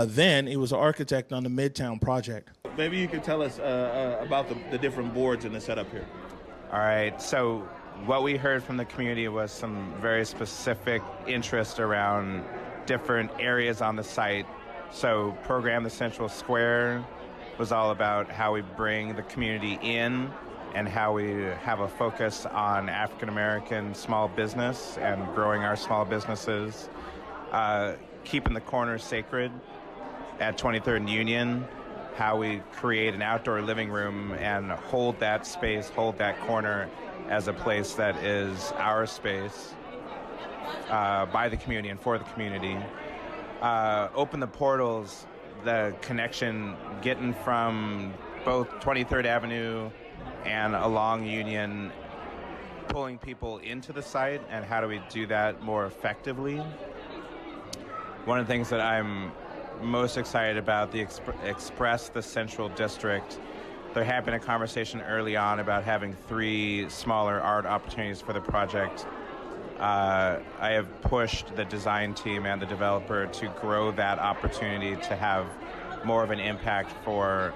then. He was an architect on the Midtown project. Maybe you could tell us about the different boards in the setup here. All right, so what we heard from the community was some very specific interest around different areas on the site. So Program the Central Square was all about how we bring the community in and how we have a focus on African-American small business and growing our small businesses. Keeping the corners sacred at 23rd and Union, how we create an outdoor living room and hold that space, hold that corner as a place that is our space by the community and for the community. Open the portals, the connection getting from both 23rd Avenue and along Union, pulling people into the site, and how do we do that more effectively? One of the things that I'm most excited about, the Express the Central District. There had been a conversation early on about having 3 smaller art opportunities for the project. I have pushed the design team and the developer to grow that opportunity to have more of an impact for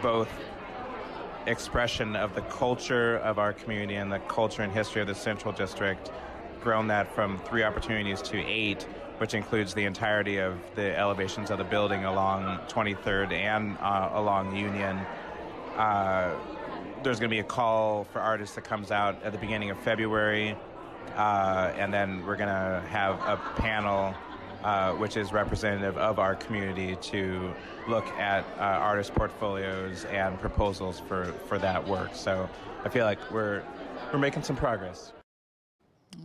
both expression of the culture of our community and the culture and history of the Central District, grown that from 3 opportunities to 8, which includes the entirety of the elevations of the building along 23rd and along Union. there's going to be a call for artists that comes out at the beginning of February, and then we're going to have a panel which is representative of our community to look at artist portfolios and proposals for that work. So I feel like we're making some progress.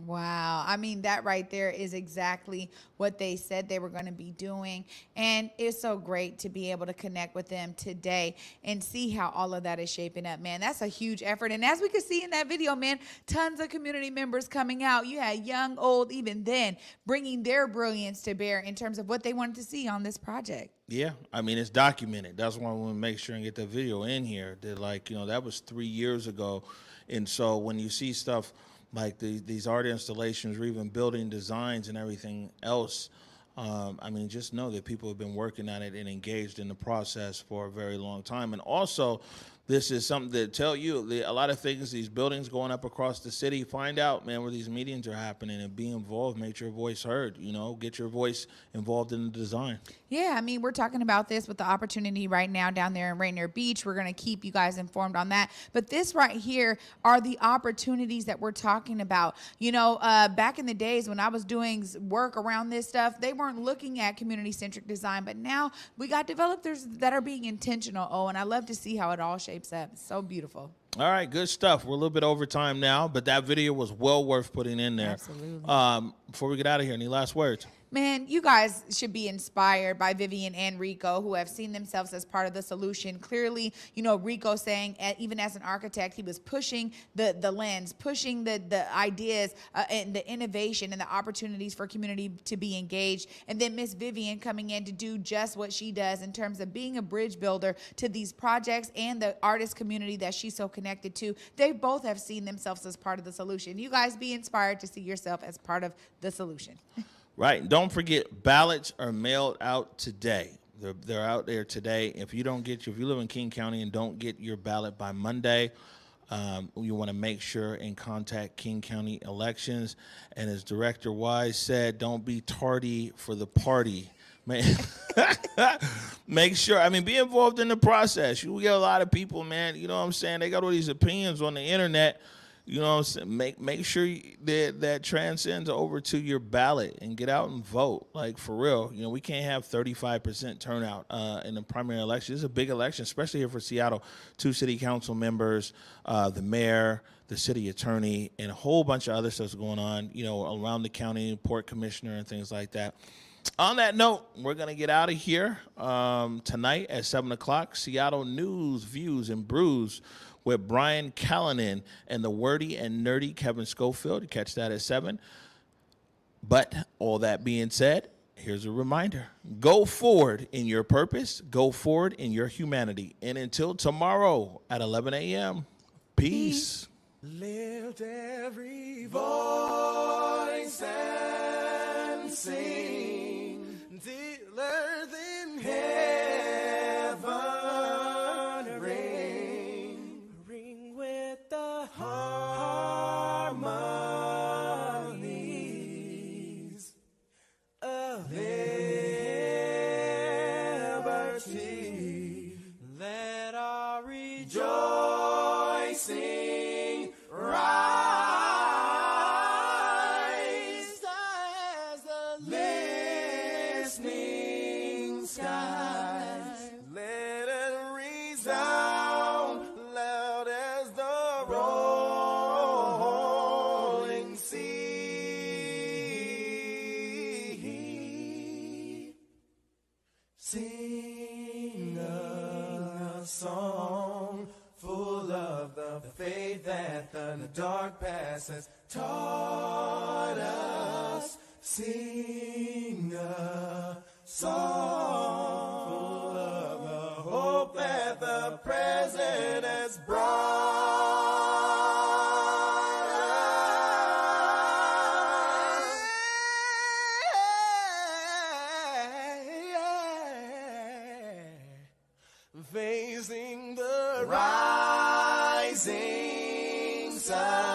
Wow. I mean, that right there is exactly what they said they were going to be doing. And it's so great to be able to connect with them today and see how all of that is shaping up, man. That's a huge effort. And as we could see in that video, man, tons of community members coming out. You had young, old, even then, bringing their brilliance to bear in terms of what they wanted to see on this project. Yeah, I mean, it's documented. That's why I want to make sure and get the video in here. That, like, you know, that was 3 years ago. And so when you see stuff like these art installations or even building designs and everything else, I mean, just know that people have been working on it and engaged in the process for a very long time. And also, this is something that tell you a lot of things, these buildings going up across the city, find out, man, where these meetings are happening and be involved, make your voice heard, you know, get your voice involved in the design. Yeah, I mean, we're talking about this with the opportunity right now down there in Rainier Beach. We're going to keep you guys informed on that. But this right here are the opportunities that we're talking about. You know, back in the days when I was doing work around this stuff, they weren't looking at community-centric design. But now we got developers that are being intentional. Oh, and I love to see how it all shapes up. It's so beautiful. All right, good stuff. We're a little bit over time now, but that video was well worth putting in there. Absolutely. Before we get out of here, any last words? Man, you guys should be inspired by Vivian and Rico, who have seen themselves as part of the solution. Clearly, you know, Rico saying, even as an architect, he was pushing the lens, pushing the ideas and the innovation and the opportunities for community to be engaged. And then Miss Vivian coming in to do just what she does in terms of being a bridge builder to these projects and the artist community that she's so connected to. They both have seen themselves as part of the solution. You guys be inspired to see yourself as part of the solution. Right. Don't forget, ballots are mailed out today. They're out there today. If you live in King County and don't get your ballot by Monday, you want to make sure and contact King County Elections. And as Director Wise said, don't be tardy for the party. Make sure, I mean, be involved in the process. You get a lot of people, man, you know what I'm saying? They got all these opinions on the internet. You know what I'm saying? Make sure that transcends over to your ballot and get out and vote. Like, for real. You know, we can't have 35% turnout in the primary election. This is a big election, especially here for Seattle. 2 city council members, the mayor, the city attorney, and a whole bunch of other stuff's going on, you know, around the county, port commissioner, and things like that. On that note, we're going to get out of here tonight at 7 o'clock. Seattle News, Views, and Brews with Brian Callanan and the wordy and nerdy Kevin Schofield. You catch that at 7. But all that being said, here's a reminder. Go forward in your purpose. Go forward in your humanity. And until tomorrow at 11 a.m., peace. Lift every voice and sing till earth in heaven ring with the harmonies of liberty. Let our rejoicing rise as the listening skies. Let it resound loud as the rolling sea. Sing a song full of the faith that the dark past has taught us. Sing a song full of the hope that the present has brought us. Facing the rising sun.